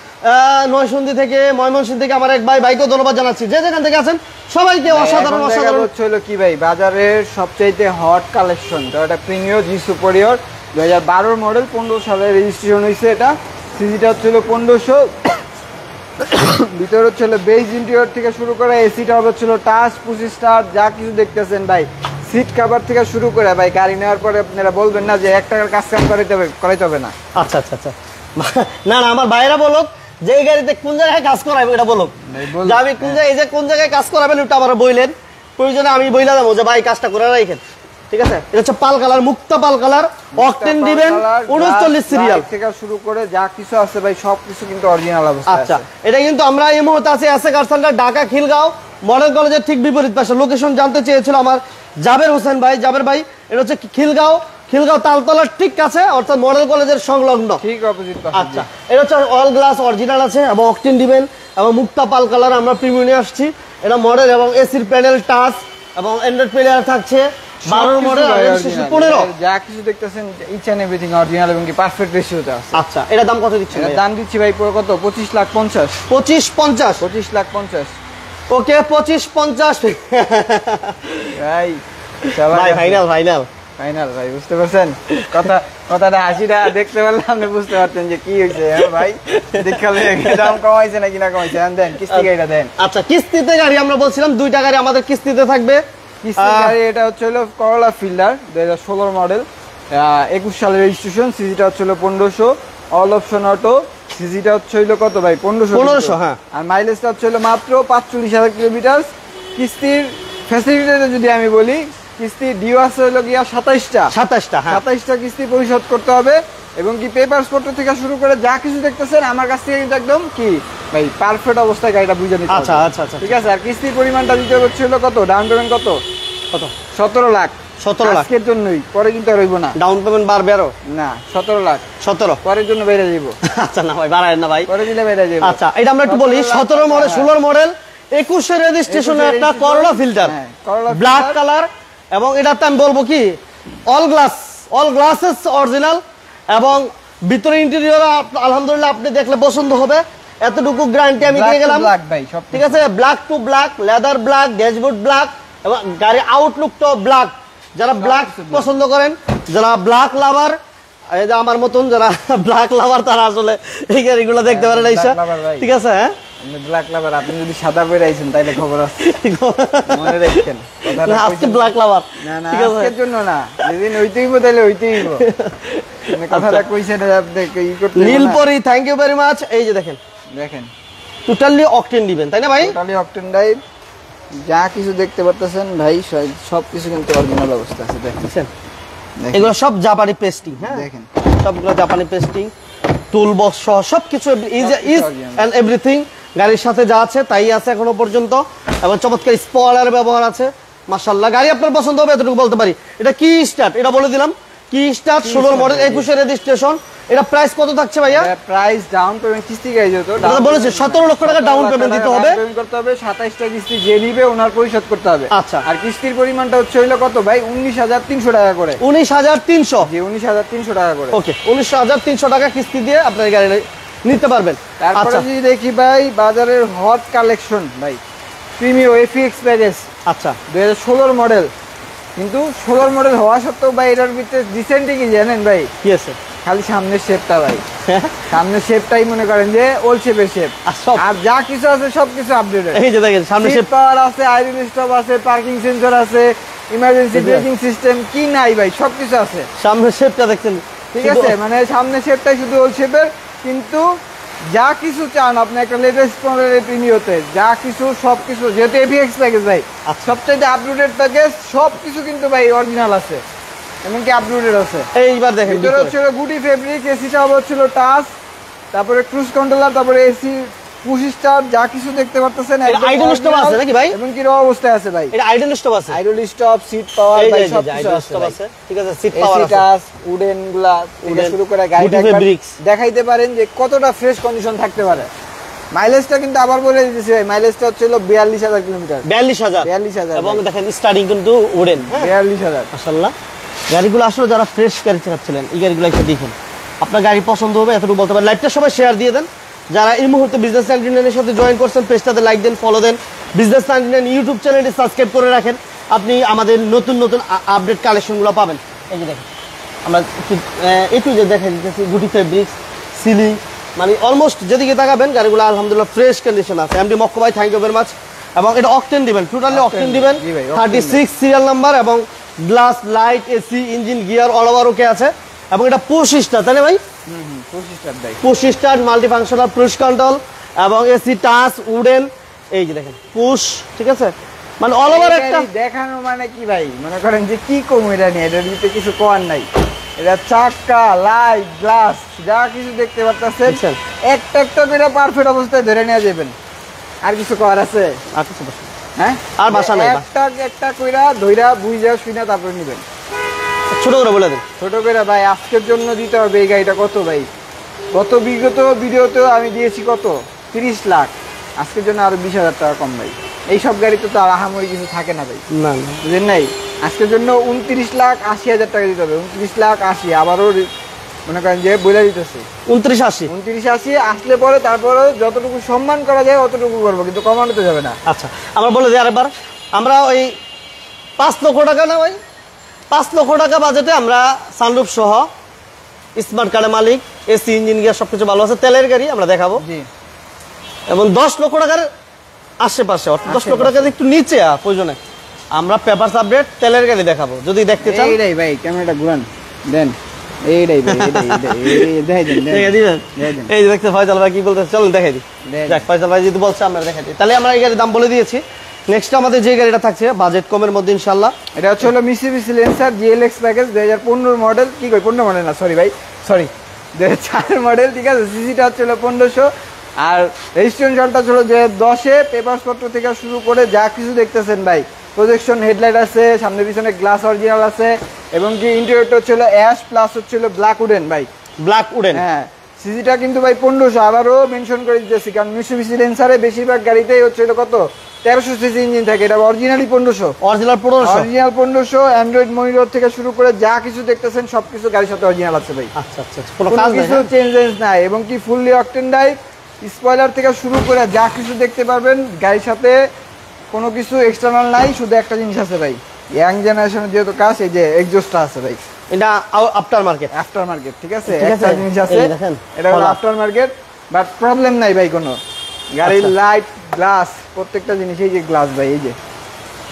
নয়সন্দী থেকে, ময়মনসিংহ থেকে আমার এক ভাই, ভাইকেও ধন্যবাদ জানাচ্ছি, যে যেখান থেকে আছেন সবাইকে অসাধারণ অসাধারণ। হলো কি ভাই, বাজারের সবচাইতে হট কালেকশন তো এটা প্রিমিয়ার জি সুপারিয়র 2012 মডেল, 15 সালে রেজিস্ট্রেশন হয়েছে। এটা সিজিটা হচ্ছিল 1500, ভিতরে হচ্ছিল বেজ ইন্টেরিয়র থেকে শুরু করে, এসিটা হচ্ছিল টাচ 25 স্টার, যা কিছু দেখতেছেন ভাই, সিট কভার থেকে শুরু করে ভাই গাড়ি নেওয়ার পরে আপনারা বলবেন না যে 1 টাকার কাজ কাম করাইতে হবে না। আচ্ছা আচ্ছা আচ্ছা, না না আমার ভাইরা বলুক যে এই গাড়িতে কোন জায়গায় কাজ করাবে এটা বলুক, যে আমি কোন জায়গায়, এই যে কোন জায়গায় কাজ করাবেন ওটা আমার বইলেন, প্রয়োজনে আমি বইলা দেবো যে ভাই কাজটা করে রাখেন, ঠিক আছে। এটা হচ্ছে পাল কালার, মুক্তা পাল কালার, অকটেন দিবেন 39 সিরিয়াল থেকে শুরু করে যা কিছু আছে ভাই সবকিছু কিন্তু অরিজিনাল অবস্থায় আছে। আচ্ছা, এটা কিন্তু আমরা এই মুহূর্তে আছি এসএ কার সেন্টার, ঢাকা খিলগাঁও মডেল কলেজের ঠিক বিপরীত পাশে। লোকেশন জানতে চেয়েছিল আমার জাবের হোসেন ভাই, জাবের ভাই, এটা হচ্ছে খিলগাঁও তালতলার ঠিক কাছে, অর্থাৎ মডেল কলেজের সংলগ্ন ঠিক অপোজিট পাশে। আচ্ছা, এটা হচ্ছে অল গ্লাস অরিজিনাল আছে এবং অকটেন দিবেন এবং মুক্তা পাল কালার আমরা প্রিমিয়াম নিয়ে আসছি। এটা মডেল এবং এসির প্যানেল টাচ এবং অ্যান্ড্রয়েড প্লেয়ার থাকছে। 12 মডেল 15 যা কিছু দেখতেছেন ইচ এন্ড এভরিথিং অরিজিনাল এবং কি পারফেক্ট রেশিওতে আছে। আচ্ছা, এটা দাম কত দিচ্ছেন? এর দাম দিচ্ছি ভাই পুরো কত? 25,50,000 25-50 25,50,000 ওকে 25-50 ভাই ভাই ফাইনাল ফাইনাল ফাইনাল ভাই, বুঝতে পারছেন কথাটা হাসিটা দেখতে পারলে আপনি বুঝতে পারতেন যে কি হয়েছে। ভাই দেখালে দাম কমাইছে নাকি না কমাইছে, দেন কিস্তি গাড়িটা দেন। আচ্ছা, কিস্তিতে গাড়ি আমরা বলছিলাম দুইটা গাড়ি আমাদের কিস্তিতে থাকবে। কিস্তি গাড়ি এটা হচ্ছে হলো করলা ফিল্ডার 2016 মডেল, 21 সালের রেজিস্ট্রেশন, সিজিটা হচ্ছে হলো 1500, অল অপশন অটো, সিজিটা হচ্ছে হলো কত ভাই? 1500 হ্যাঁ। আর মাইলেজটা হচ্ছে হলো মাত্র 45,000 কিলোমিটার। কিস্তির ফ্যাসিলিটিটা যদি আমি বলি, কিস্তি ডিউ আছে হলো গিয়া 27টা, হ্যাঁ 27টা কিস্তি পরিশোধ করতে হবে এবং কি পেপারস পত্র থেকে শুরু করে যা কিছু দেখতেছেন আমার কাছ থেকে কিন্তু একদম কি ভাই পারফেক্ট অবস্থায় গাড়িটা বুঝে নিতে হবে। আচ্ছা আচ্ছা আচ্ছা, ঠিক আছে। আর কিস্তির পরিমাণটা দিতে হচ্ছে হলো কত? ডাউন পেমেন্ট কত? 17 লাখ। 17 লাখ আজকের জন্যই, পরে কিন্তু আর হইব না। ডাউন পেমেন্ট বাড়বে আরো? না 17 লাখ 17 পরের জন্য বেড়ে যাইব। আচ্ছা না ভাই বাড়ায় না ভাই, পরে দিলে বেড়ে যাইব। আচ্ছা এটা আমরা একটু বলি 17 মডেল 16 মডেল 21 এর রেজিস্ট্রেশনের একটা করলা ফিল্টার ব্ল্যাক কালার এবং এটাতে আমি বলবো কি অল গ্লাসেস অরিজিনাল এবং ভিতরে ইন্টেরিয়র আলহামদুলিল্লাহ আপনি দেখলে পছন্দ হবে, এতটুকু গ্যারান্টি আমি দিয়ে গেলাম। ঠিক আছে, black to black, leather black, dashboard black এবং গাড়ির আউটলুকটাও ব্ল্যাক। যারা ব্ল্যাক পছন্দ করেন, যারা ব্ল্যাক লাভার, এই যে আমার মতন যারা ব্ল্যাক লাভার, তারা আসলে এই গাড়িগুলো দেখতে পারেন। ঠিক আছে, হ্যাঁ আপনি ব্ল্যাক লাভার, আপনি যদি সাদা পরে আইছেন তাইলে খবর আছে, মনে রাখবেন কথাটা। আজকে ব্ল্যাক লাভার, না না ঠিক আছে আজকের জন্য না, যেদিন হইতেই হইব তাইলে হইতেই হইব। মানে কথাটা কইছেন আপনি ই করতে Nilpori, thank you very much. এই যে দেখেন দেখেন টোটালি অকটেন দিবেন, তাই না ভাই? টোটালি অকটেন ড্রাইভ, যা কিছু দেখতে পারতেছেন ভাই সব কিছু কিন্তু অরিজিনাল অবস্থা আছে। দেখেন দেখেন এগুলো সব জাপানি পেস্টিং, হ্যাঁ দেখেন সবগুলো জাপানি পেস্টিং, টুল বক্স সহ সবকিছু ইজ এন্ড এভরিথিং গাড়ির সাথে যা আছে তাই আছে এখনো পর্যন্ত। এবং চমৎকার স্পয়লার ব্যবহার আছে মাশাআল্লাহ। গাড়ি আপনার পছন্দ হবে এতটুকু বলতে পারি। এটা কি স্টার্ট, এটা বলে দিলাম কি স্টার্ট, 16 মডেল 21 রেজিস্ট্রেশন। এটা প্রাইস কত থাকছে ভাইয়া? প্রাইস ডাউন পেমেন্ট কিস্তি গাড়ি যেহেতু দাদা বলেছে 17 লক্ষ টাকা ডাউন পেমেন্ট দিতে হবে, পেমেন্ট করতে হবে, 27টা কিস্তি যে নিবে ওনার পরিশোধ করতে হবে। আচ্ছা। আর কিস্তির পরিমাণটা হচ্ছে হইলো কত ভাই? 19,300 টাকা করে। 19,300, জি 19,300 টাকা করে। ওকে 19,300 টাকা কিস্তি দিয়ে আপনার গাড়ি নিতে পারবেন। তারপরে আচ্ছা যদি দেখি ভাই বাজারের হট কালেকশন ভাই, প্রিমিয়াম এফএক্স প্যাকেজ আচ্ছা 2016 মডেল, কিন্তু 16 মডেল হওয়া সত্ত্বেও ভাই এটার ভিতরে ডিসেন্টই কি জানেন ভাই? কি আছে? খালি সামনের শেপটা ভাই, সামনের শেপটাই মনে করেন যে ওল্ড শেপের শেপ, আর সব আর যা কিছু আছে সবকিছু আপডেটেড। এই যে দেখেন সামনে সিট পাওয়ার আছে, আইডল স্টপ আছে, পার্কিং সেন্সর আছে, ইমার্জেন্সি ব্রেকিং সিস্টেম, কি নাই ভাই সবকিছু আছে। সামনে শেপটা দেখছেন, ঠিক আছে, মানে সামনের শেপটাই শুধু ওল্ড শেপের, কিন্তু যা কিছু চান আপনি একটা লেটেস্ট মডেলের প্রিমিয়তে, যা কিছু সবকিছু, যেহেতু এভিএক্স প্যাকেজ ভাই সবচাইতে আপডেটেড প্যাকেজ, সবকিছু কিন্তু ভাই অরিজিনাল আছে, এমনকি আপডেটেড আছে। এইবার দেখেন ভিতরে হচ্ছিল গুটি ফেব্রিক, এসিটা হচ্ছিল টাচ, তারপরে ক্রুজ কন্ট্রোলার, তারপরে এসি পুশ স্টার্ট, যা কিছু দেখতে পারতেছেন একদম আইডল স্টপ আছে নাকি ভাই? এবং কি র অবস্থায় আছে ভাই, এটা আইডল স্টপ আছে, আইডল স্টপ, সিট পাওয়ার এই ভাই যে সব কিছু আইডল আছে স্টপ ভাই। আছে, ঠিক আছে সিট পাওয়ার এসি আছে, টাচ, উডেন গুলা থেকে শুরু করে গাড়িটা গুটি ফেব্রিক্স দেখাইতে পারেন যে কতটা ফ্রেশ কন্ডিশন থাকতে পারে। মাইলেজটা কিন্তু আবার বলে দিতেছি ভাই, মাইলেজটা হচ্ছিল 42,000 কিলোমিটার, 42,000 এবং দেখেন স্টার্টিং কিন্তু উডেন, হ্যাঁ 42,000 মাশাআল্লাহ। গাড়িগুলো আসলে যারা ফ্রেশ গাড়ি চালাচ্ছিলেন এই গাড়িগুলো একটু দেখুন, আপনার গাড়ি পছন্দ হবে এতটুকু বলতে পারেন। লাইভটা সবাই শেয়ার দিয়ে দেন, যারা এই মুহূর্তে বিজনেস 99 সাথে জয়েন করছেন পেজটাতে লাইক দেন, ফলো দেন, বিজনেস 99 ইউটিউব চ্যানেলটি সাবস্ক্রাইব করে রাখেন, আপনি আমাদের নতুন নতুন আপডেট কালেকশনগুলো পাবেন। এই যে দেখেন আমরা একটু যে দেখা দিতেছি গুটি ফেব্রিক্স, সিলিং, মানে অলমোস্ট যেদিকে তাকাবেন গাড়িগুলো আলহামদুলিল্লাহ ফ্রেশ কন্ডিশন আছে। এমডি মক্কো ভাই থ্যাংক ইউ ভেরি মাচ। এবং এটা অকটেন দিবেন, টোটালি অকটেন দিবেন, জি ভাই, 36 সিরিয়াল নাম্বার এবং glass, light, AC, engine, gear all over okay আছে। এবং এটা পুশ স্টার্ট, তাই না ভাই? 25 স্টার ভাই, push start, multi functional push control এবং এসি টাচ, উডেন, এই যে দেখেন পুশ, ঠিক আছে, মানে অল ওভার একটা দেখানো মানে কি ভাই, মনে করেন যে কি কম এটা নিয়ে, এটার ভিতরে কিছু করার নাই। এটা চাকা, লাইট, গ্লাস যা কিছু দেখতে পারতেছেন একটা একটা করে পারফেক্ট অবস্থায় ধরে নিয়ে যাবেন। আর কিছু করার আছে? আর কিছু বাসা হ্যাঁ আর বাসা নাই, একটা একটা কইরা ধইরা বুঝা শুনা তারপরে নেবেন। ছোট করে বলে দেন। ছোট করে ভাই আজকের জন্য দিতে হবে এই গাড়িটা কত ভাই, গত বিগত ভিডিওতেও আমি দিয়েছি কত 30 লাখ, আজকের জন্য আরো 20,000 টাকা কম ভাই। এইসব গাড়িতে তো আর আহামরি কিছু থাকে না ভাই, না না বুঝলেন নাই? আজকের জন্য 29,80,000 টাকা দিতে হবে, 29,80,000 আবারও মনে করেন যে বলে দিতেছে 29,80 29,80 আসলে পরে তারপরে যতটুকু সম্মান করা যায় অতটুকু করবো, কিন্তু কমানো তো যাবে না। আচ্ছা আমরা বলে দিই আরেকবার, আমরা ওই 5 লক্ষ টাকা না ভাই, 5 লক্ষ টাকা বাজেটে আমরা সানরুফ সহ স্মার্ট কার্ডের মালিক, এসি, ইঞ্জিন, গিয়ার সবকিছু ভালো আছে, তেলের গাড়ি আমরা দেখাবো। জি, এবং 10 লক্ষ টাকার আশেপাশে, অর্থাৎ 10 লক্ষ টাকার একটু নিচে প্রয়োজনে আমরা পেপারস আপডেট তেলের গাড়ি দেখাবো যদি দেখতে চান। এইটাই ভাই, ক্যামেরাটা ঘুরান দেন, এইটাই ভাই, দেখাই দেন, দেখাই দিবেন। এই যে দেখতে ফয়সাল ভাই কি বলতেছে, চলুন দেখাই দিই। যাক ফয়সাল ভাই যদি বলছে আমরা দেখাই দিই, তাহলে আমরা এই গাড়ির দাম বলে দিয়েছি। নেক্সট আমাদের যে গাড়িটা থাকছে বাজেট কমের মধ্যে ইনশাআল্লাহ, এটা হচ্ছে হলো মিসিবিসি লেন্সার জিএলএক্স প্যাকেজ 2015 মডেল, কি কই 15 মডেল না, সরি ভাই, সরি 2004 মডেল, ঠিক আছে। সিসিটা হচ্ছে হলো 1500, আর রেজিস্ট্রেশনটা ছিল যে 10-এ, পেপারসপত্র থেকে শুরু করে যা কিছু দেখতেছেন ভাই, প্রজেকশন হেডলাইট আছে, সামনে পিছনে গ্লাস অরিজিনাল আছে, এবং কি ইন্টেরিয়রটা হচ্ছে হলো অ্যাশ প্লাস হচ্ছে হলো ব্ল্যাক উডেন ভাই, ব্ল্যাক উডেন। হ্যাঁ সিসিটা কিন্তু ভাই 1500, আবারও মেনশন করে দিতেছি, কারণ মিসিবিসি লেন্সারে বেশিরভাগ গাড়িতেই হচ্ছে হলো কত 1300 সিসি ইঞ্জিন থাকে, এটা originally 1500, original 1500, original 1500। Android monitor থেকে শুরু করে যা কিছু দেখতেছেন সবকিছু গাড়ির সাথে অরিজিনাল আছে ভাই, আচ্ছা আচ্ছা কোনো কোনো কাজ নাই। কিছু চেঞ্জেস নাই, এবং কি ফুললি অকটেন ড্রাইভ, স্পয়লার থেকে শুরু করে যা কিছু দেখতে পারবেন গাড়ির সাথে কোনো কিছু এক্সটার্নাল নাই, শুধু একটা জিনিস আছে ভাই, ইয়াং জেনারেশনের যেহেতু কাজ, এই যে এক্সজস্টটা আছে ভাই, এটা আফটার মার্কেট, আফটার মার্কেট, ঠিক আছে, ঠিক আছে, একটা জিনিস আছে, এই দেখেন, এটা হলো আফটার মার্কেট, বাট প্রবলেম নাই ভাই কোনো, গাড়ির আচ্ছা। লাইট গ্লাস প্রত্যেকটা জিনিস, এই যে গ্লাস ভাই,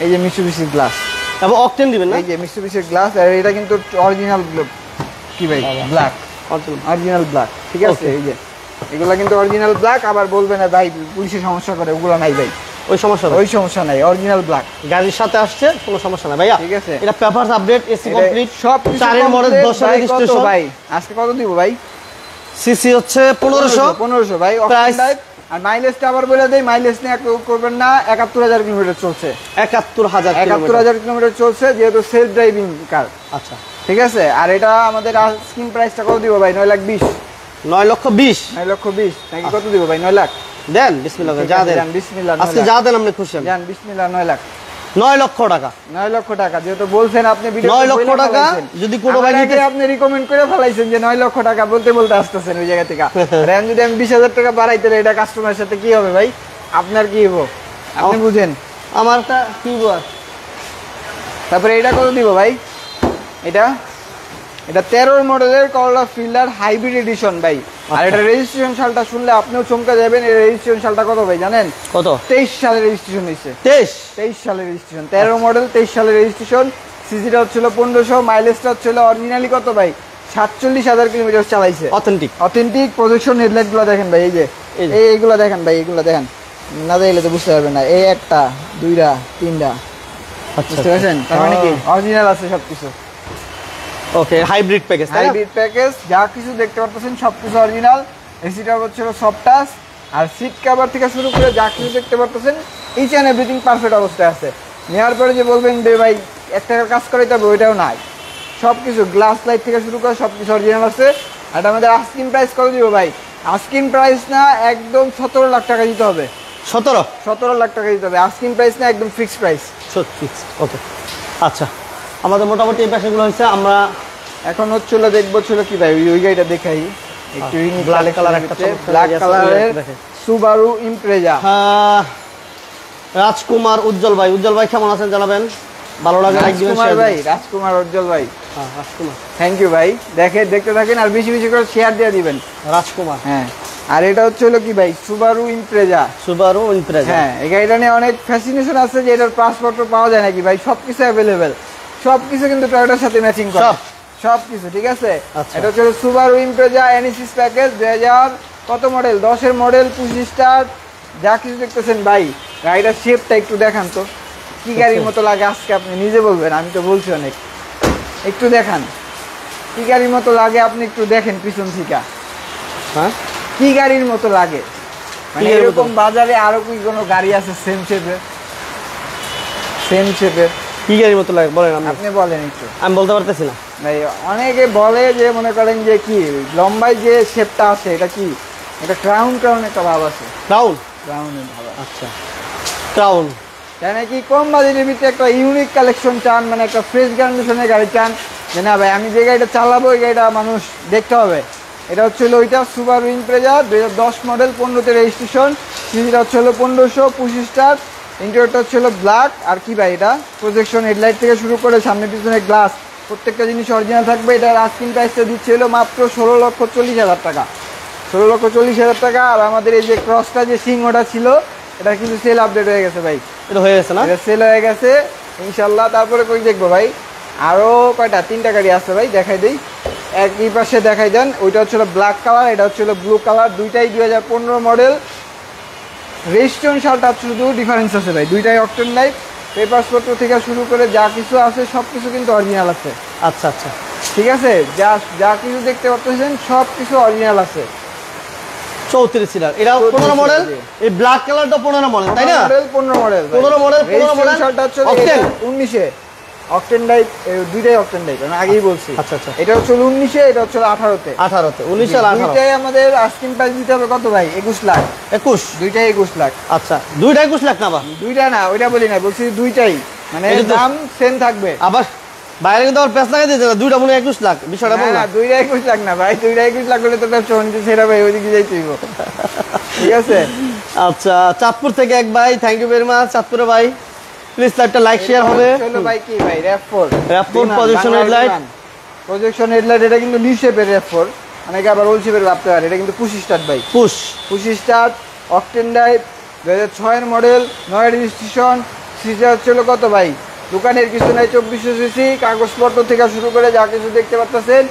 এই যে মিৎসুবিশি গ্লাস, এবং অকটেন দিবেন না? এই যে মিৎসুবিশির গ্লাস, আর এটা কিন্তু অরিজিনাল কি ভাই ব্ল্যাক, অরিজিনাল ব্ল্যাক, ঠিক আছে? Okay. এই যে এগুলা কিন্তু অরিজিনাল ব্ল্যাক, আবার বলবে না ভাই পুলিশে সমস্যা করে, ওগুলো নাই ভাই, ওই সমস্যা ওই সমস্যা নাই, অরিজিনাল ব্ল্যাক, গাড়ির সাথে আসছে, কোনো সমস্যা নাই ভাইয়া। ঠিক আছে। এটা পেপারস আপডেট, এসি কমপ্লিট, সব কিছু চারের মডেল, 10 এর রেজিস্ট্রেশন ভাই। আজকে কত দিব ভাই? সিসি হচ্ছে 1500 ভাই। Price? আর মাইলেজটা আবার বলে দেই, মাইলেজ নিয়ে করবেন না, 71000 কিলোমিটার চলছে, 71000 71000 কিলোমিটার চলছে, যেহেতু সেলফ ড্রাইভিং কার, আচ্ছা, ঠিক আছে? আর এটা আমাদের স্কিম প্রাইসটা কত দিব ভাই? 9,20,000, 9,20,000 9,20,000 নাকি কত দিব ভাই? 9 লাখ দেন, বিসমিল্লাহ ঠিক যা আছে, দেন, যান, বিসমিল্লাহ, আজকে যা দেন আপনি খুশি আমি। যান বিসমিল্লাহ, 9 লাখ 9 লক্ষ টাকা, 9 লক্ষ টাকা, যেহেতু বলছেন আপনি ভিডিও 9 লক্ষ টাকা যদি কোনো ভাই নিতে, আপনি রিকমেন্ড করে ফেলাইছেন যে 9 লক্ষ টাকা বলতে আসতেছেন ওই জায়গা থেকে, আর এখন যদি আমি 20,000 টাকা বাড়াই তাহলে এটা কাস্টমারের সাথে কি হবে ভাই? আপনার কি হবো আপনি বুঝেন। আমারটা কি বল, তারপরে এটা কত দিব ভাই? এটা 13 মডেলের করলা ফিল্ডার হাইব্রিড এডিশন ভাই। আর এটা রেজিস্ট্রেশন সালটা শুনলে আপনিও চমকে যাবেন। এর রেজিস্ট্রেশন সালটা কত ভাই জানেন? কত? 23 সালে রেজিস্ট্রেশন হয়েছে। 23 সালে রেজিস্ট্রেশন, 13 মডেল, 23 সালে রেজিস্ট্রেশন। সিসিটা হচ্ছিল 1500, মাইলেজটা হচ্ছিল অরিজিনালি কত ভাই? 47,000 কিলোমিটার চালাইছে। অথেন্টিক প্রজেকশন হেডলাইট গুলো দেখেন ভাই, এই যে এইগুলো দেখেন ভাই, এগুলো দেখেন, না দেখলে তো বুঝতে পারবেন না। এই একটা, দুইটা, তিনটা, বুঝতে পারছেন? তার মানে কি অরিজিনাল আছে সবকিছু। ওকে, হাইব্রিড প্যাকেজ, হাইব্রিড প্যাকেজ, যা কিছু দেখতে পাচ্ছেন সবকিছু অরিজিনাল। এসিটা হচ্ছিল সফট টাচ, আর সিট কভার থেকে শুরু করে যা কিছু দেখতে পাচ্ছেন ইচ অ্যান্ড এভরিথিং পারফেক্ট অবস্থায় আছে। নেওয়ার পরে যে বলবেন যে ভাই 1 টাকার কাজ করাইতে হবে, ওইটাও নাই। সব কিছু গ্লাস লাইট থেকে শুরু করে সব কিছু অরিজিনাল আছে। আর আমাদের আস্কিং প্রাইস কত দিব ভাই? আস্কিং প্রাইস না, একদম 17 লাখ টাকা দিতে হবে। 17 লাখ টাকা দিতে হবে। আস্কিং প্রাইস না, একদম ফিক্সড প্রাইস। ওকে, আচ্ছা, আমাদের মোটামুটি এই প্যাকেজগুলো হয়েছে। আমরা এখন হচ্ছিল দেখবো ছিল কি ভাই, ওই গাড়িটা দেখাই একটু, ব্ল্যাক কালার একটা ব্ল্যাক কালারের সুবারু ইমপ্রেজা। রাজকুমার উজ্জ্বল ভাই, কেমন আছেন জানাবেন, ভালো লাগে লাইক দিবেন, শেয়ার ভাই, রাজকুমার উজ্জ্বল ভাই, হ্যাঁ রাজকুমার, থ্যাংক ইউ ভাই। দেখতে থাকেন আর বেশি বেশি করে শেয়ার দিয়ে দিবেন। রাজকুমার, হ্যাঁ। আর এটা হচ্ছে হলো কি ভাই, সুবারু ইমপ্রেজা। হ্যাঁ, এই গাড়িটা নিয়ে অনেক ফ্যাসিনেশন আছে যে এটার পাসপোর্ট পাওয়া যায় নাকি ভাই। সবকিছু অ্যাভেলেবেল, সবকিছু কিন্তু টয়োটার সাথে ম্যাচিং করে, সবকিছু ঠিক আছে। এটা হচ্ছে সুবারু ইমপ্রেজা এনএসিস প্যাকেজ, 2000 কত মডেল, 10 এর মডেল, 25 স্টার, যা কিছু দেখতেছেন ভাই। গাড়িটার শেপটা একটু দেখান তো, কি গাড়ির মতো লাগে আজকে আপনি নিজে বলবেন, আমি তো বলছি অনেক। একটু দেখান কি গাড়ির মতো লাগে, আপনি একটু দেখেন পিছন থেকে, হ্যাঁ কি গাড়ির মতো লাগে। মানে এরকম বাজারে আরো কি কোনো গাড়ি আছে সেম শেপের? কি গাড়ির মতো লাগে বলেন, আপনি বলেন একটু। আমি বলতে পারতেছি না ভাই, অনেকে বলে যে মনে করেন যে কি লম্বায় যে শেপটা আছে এটা কি, এটা ক্রাউন একটা ভাব আছে। ক্রাউনের ভাব। আচ্ছা, ক্রাউন তাই নাকি কম বাজেটের ভিতরে একটা ইউনিক কালেকশন চান, মানে একটা ফ্রেশ কন্ডিশনের গাড়ি চান, যে না ভাই আমি যে গাড়িটা চালাবো এই গাড়িটা মানুষ দেখতে হবে। এটা হচ্ছে ওইটা সুবারু ইমপ্রেজা, 2010 মডেল, 15তে রেজিস্ট্রেশন। সিসিটা হচ্ছে 1500, 25 স্টার। ইন্টেরিয়রটা হচ্ছে ব্ল্যাক। আর কি ভাই, এটা প্রজেকশন হেডলাইট থেকে শুরু করে সামনে পিছনে গ্লাস প্রত্যেকটা জিনিস অরিজিনাল থাকবে। এটার আস্কিং প্রাইসটা দিচ্ছে মাত্র 16,40,000 টাকা। 16,40,000 টাকা। আর আমাদের এই যে ক্রসটা যে সিংহটা ছিল, এটা কিন্তু সেল আপডেট হয়ে গেছে ভাই, এটা হয়ে গেছে না? এটা সেল হয়ে গেছে ইনশাল্লাহ। তারপরে কই দেখবো ভাই, আরো কয়টা, 3টা গাড়ি আছে ভাই, দেখাই দিই। একই পাশে দেখাই দেন। ওইটা হচ্ছে ব্ল্যাক কালার, এটা হচ্ছে ব্লু কালার। দুইটাই 2015 মডেল। রেজিস্ট্রেশন সালটা শুধু ডিফারেন্স আছে ভাই, দুইটাই অকটেন লাইফ। পেপারস পত্র থেকে শুরু করে যা কিছু আছে সব কিছু কিন্তু অরিজিনাল আছে। আচ্ছা আচ্ছা, ঠিক আছে, যা কিছু দেখতে পাচ্ছেন সব কিছু অরিজিনাল আছে। 34 সিটার, এটা 15 মডেল। এই ব্ল্যাক কালারটা 15 মডেল, তাই না? 15 মডেল। সালটা হচ্ছে 19-এ অকটেন লাইফ, দুইটাই অকটেন লাইফ, আমি আগেই বলছি। আচ্ছা আচ্ছা, এটা হচ্ছে 19-এ, এটা হচ্ছে 18-তে। 19 আর 18 দুইটাই আমাদের আস্কিং প্রাইস দিতে হবে কত ভাই? 21 লাখ। 21, দুইটাই 21 লাখ। আচ্ছা, দুইটা 21 লাখ না? বা দুইটা না, ওইটা বলি না, বলছি দুইটাই, মানে দাম সেম থাকবে। আবার বাইরে কিন্তু আবার পেছ লাগাই দিয়েছে না, দুইটা মনে 21 লাখ, বিষয়টা বল না। দুইটা 21 লাখ না ভাই, দুইটা 21 লাখ হলে তো ব্যবসা বাণিজ্য সেরা ভাই, ওইদিকে যাইতে হইব। ঠিক আছে। আচ্ছা, চাঁদপুর থেকে এক ভাই, থ্যাংক ইউ ভেরি মাচ চাঁদপুরে ভাই, প্লিজ একটা লাইক শেয়ার হবে। চলো ভাই, কি ভাই, RAV4 প্রজেকশন হেডলাইট, এটা কিন্তু নিউ শেপের RAV4, অনেকে আবার ওল্ড শেপের ভাবতে পারে। এটা কিন্তু পুশ স্টার্ট ভাই, পুশ স্টার্ট। অকটেন ড্রাইভ 2006 এর মডেল, 9 রেজিস্ট্রেশন। সিসি হচ্ছিল কত ভাই? দোকানের কিছু নাই, 2400 সিসি। কাগজপত্র থেকে শুরু করে যা কিছু দেখতে পাচ্ছেন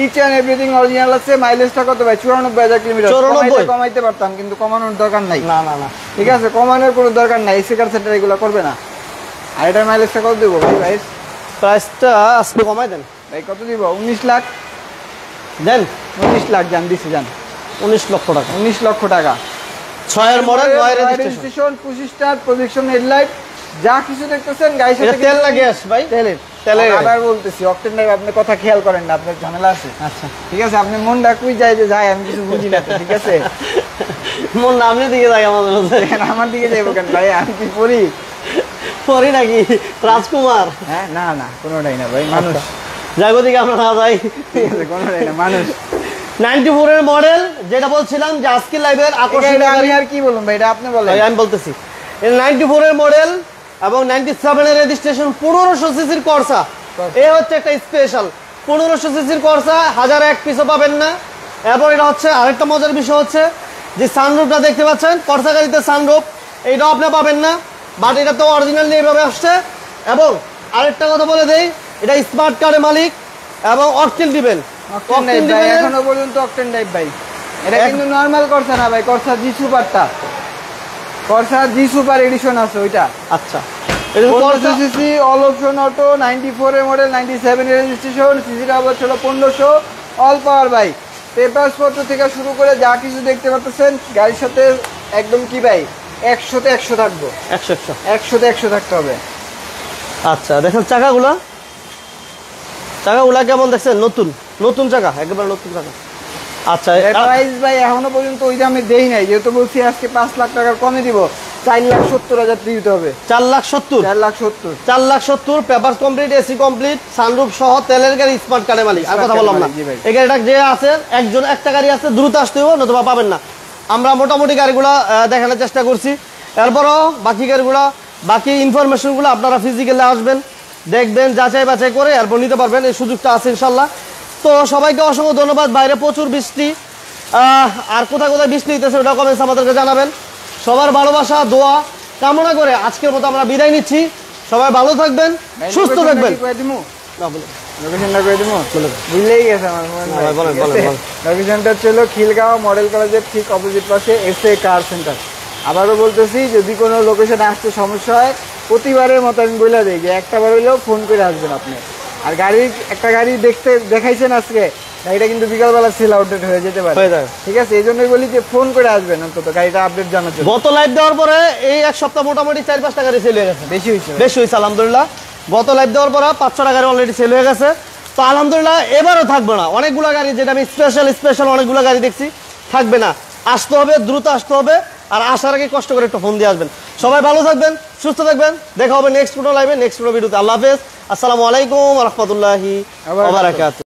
ইচ অ্যান্ড এভরিথিং অরিজিনাল আছে। মাইলেজটা কত ভাই? 94,000 কিলোমিটার। 94 কমাইতে পারতাম, কিন্তু কমানোর দরকার নাই। না না না, ঠিক আছে, কমানোর কোনো দরকার নাই, এসি কার সেন্টার এগুলো করবে না। আর এটার মাইলেজটা কত দিব ভাই? ভাই প্রাইসটা আজকে কমাই দেন ভাই কত দিব? 19 লাখ দেন। 19 লাখ যান, দিছি যান, 19 লক্ষ টাকা। 19 লক্ষ টাকা। 6 এর model, 9 registration. Registration, 25 star, projection headlight, যা কিছু দেখতেছেন গাড়ির এটা সাথে তেল লাগে আস ভাই, তেলের আবার বলতেছি অকটেন ড্রাইভ। আপনি কথা খেয়াল করেন না, আপনার ঝামেলা আছে। আচ্ছা ঠিক আছে, আপনি মন ডাকুই যায় যে যায়, আমি কিছু বুঝি না তো, ঠিক আছে। মন নামনে দিকে যায় আমাদের মধ্যে। আমার দিকে যাইবো কেন ভাই? আমি কি পড়ি? পরি নাকি রাজকুমার? হ্যাঁ, না না, কোনোটাই না ভাই, মানুষ। জাগো দিকে আমরা না যাই। ঠিক আছে, কোনোটাই না, মানুষ। 94 এর মডেল, যেটা বলছিলাম যে আজকে লাইভের আকর্ষণ। এটা আমি আর কি বলবো ভাই, এটা আপনি বলেন। আমি বলতেছি এটা 94 এর মডেল এবং 97 এর রেজিস্ট্রেশন, 1500 সিসির করসা। এই হচ্ছে একটা স্পেশাল 1500 সিসির করসা, 1001 পিসও পাবেন না। এবং এটা হচ্ছে আরেকটা মজার বিষয় হচ্ছে যে সানরুফটা দেখতে পাচ্ছেন, করসা গাড়িতে সানরুফ, এইটাও আপনি পাবেন না। বাট এটা তো অরিজিনাল এইভাবে আসছে। এবং আরেকটা কথা বলে দেই, এটা স্মার্ট কার্ডের মালিক এবং অকটেন দিবেন। অকটেন ড্রাইভ ভাই, এখনো পর্যন্ত অকটেন ড্রাইভ ভাই। এটা কিন্তু নরমাল করসা না ভাই, করসা জি সুপারটা, করসা জি সুপার এডিশন আছে ওইটা। আচ্ছা, 1500 সিসি, অল অপশন অটো, 94 এর মডেল, 97 এর রেজিস্ট্রেশন, সিসিটা হচ্ছিল 1500, অল পাওয়ার ভাই। পেপারস পত্র থেকে শুরু করে যা কিছু দেখতে পাচ্ছেন গাড়ির সাথে একদম কি ভাই 100তে 100 থাকবো, 100তে 100 থাকতে হবে। আচ্ছা দেখেন চাকাগুলা কেমন দেখছেন? নতুন নতুন চাকা, একেবারে নতুন চাকা। আচ্ছা প্রাইস ভাই এখনো পর্যন্ত ওই দামে দেই নাই, যেহেতু বলছি আজকে 5 লাখ টাকা কমে দিব, 4,70,000 দিতে হবে। 4,70,000, 4,70,000, 4,70,000 paper complete, AC complete, sunroof সহ, তেলের গাড়ি, স্মার্ট কার্ডের মালিক। আর কথা বললাম না, জি ভাই। এই গাড়িটা যে আছে একটা গাড়ি আছে, দ্রুত আসতে হবে, নতুবা পাবেন না। আমরা মোটামুটি গাড়িগুলো দেখানোর চেষ্টা করছি। এরপরও বাকি গাড়িগুলো, বাকি ইনফরমেশনগুলো আপনারা ফিজিক্যালি আসবেন, দেখবেন, যাচাই বাছাই করে এরপর নিতে পারবেন। এই সুযোগটা আছে ইনশাল্লাহ। তো সবাইকে অসংখ্য ধন্যবাদ। বাইরে প্রচুর বৃষ্টি, আর কোথায় কোথায় বৃষ্টি হইতেছে ওটা কমেন্টস আমাদেরকে জানাবেন। সবার ভালোবাসা দোয়া কামনা করে আজকের মতো আমরা বিদায় নিচ্ছি। সবাই ভালো থাকবেন, সুস্থ থাকবেন। লোকেশনটা করে দিব, বুঝলেই গেছে আমার মনে হয়। লোকেশনটা ছিল খিলগাঁও মডেল কলেজের ঠিক অপোজিট পাশে এসএ কার সেন্টার। আবারও বলতেছি, যদি কোনো লোকেশনে আসতে সমস্যা হয় প্রতিবারের মতো আমি বলে দিই যে একটা বার হইলেও ফোন করে আসবেন আপনি। আর একটা গাড়ি দেখাইছেন আজকে, গাড়িটা কিন্তু বিকালবেলা সেল আউটডেট হয়ে যেতে পারে, ঠিক আছে? এই জন্যই বলি যে ফোন করে আসবেন অন্তত গাড়িটা আপডেট জানার জন্য। গত লাইভ দেওয়ার পরে এই এক সপ্তাহ মোটামুটি 4-5টা গাড়ি সেল হয়ে গেছে। বেশি হয়েছে আলহামদুলিল্লাহ। গত লাইভ দেওয়ার পর 5-6টা গাড়ি অলরেডি সেল হয়ে গেছে। তো আলহামদুলিল্লাহ এবারও থাকবে না, অনেকগুলো গাড়ি, যেটা আমি স্পেশাল অনেকগুলো গাড়ি দেখছি, থাকবে না। আসতে হবে, দ্রুত আসতে হবে। আর আসার আগে কষ্ট করে একটু ফোন দিয়ে আসবেন। সবাই ভালো থাকবেন, সুস্থ থাকবেন। দেখা হবে নেক্সট কোনো লাইভে, নেক্সট কোনো ভিডিওতে। আল্লাহ হাফেজ, আসসালামু আলাইকুম ওয়া রাহমাতুল্লাহি ওয়া বারাকাতুহু।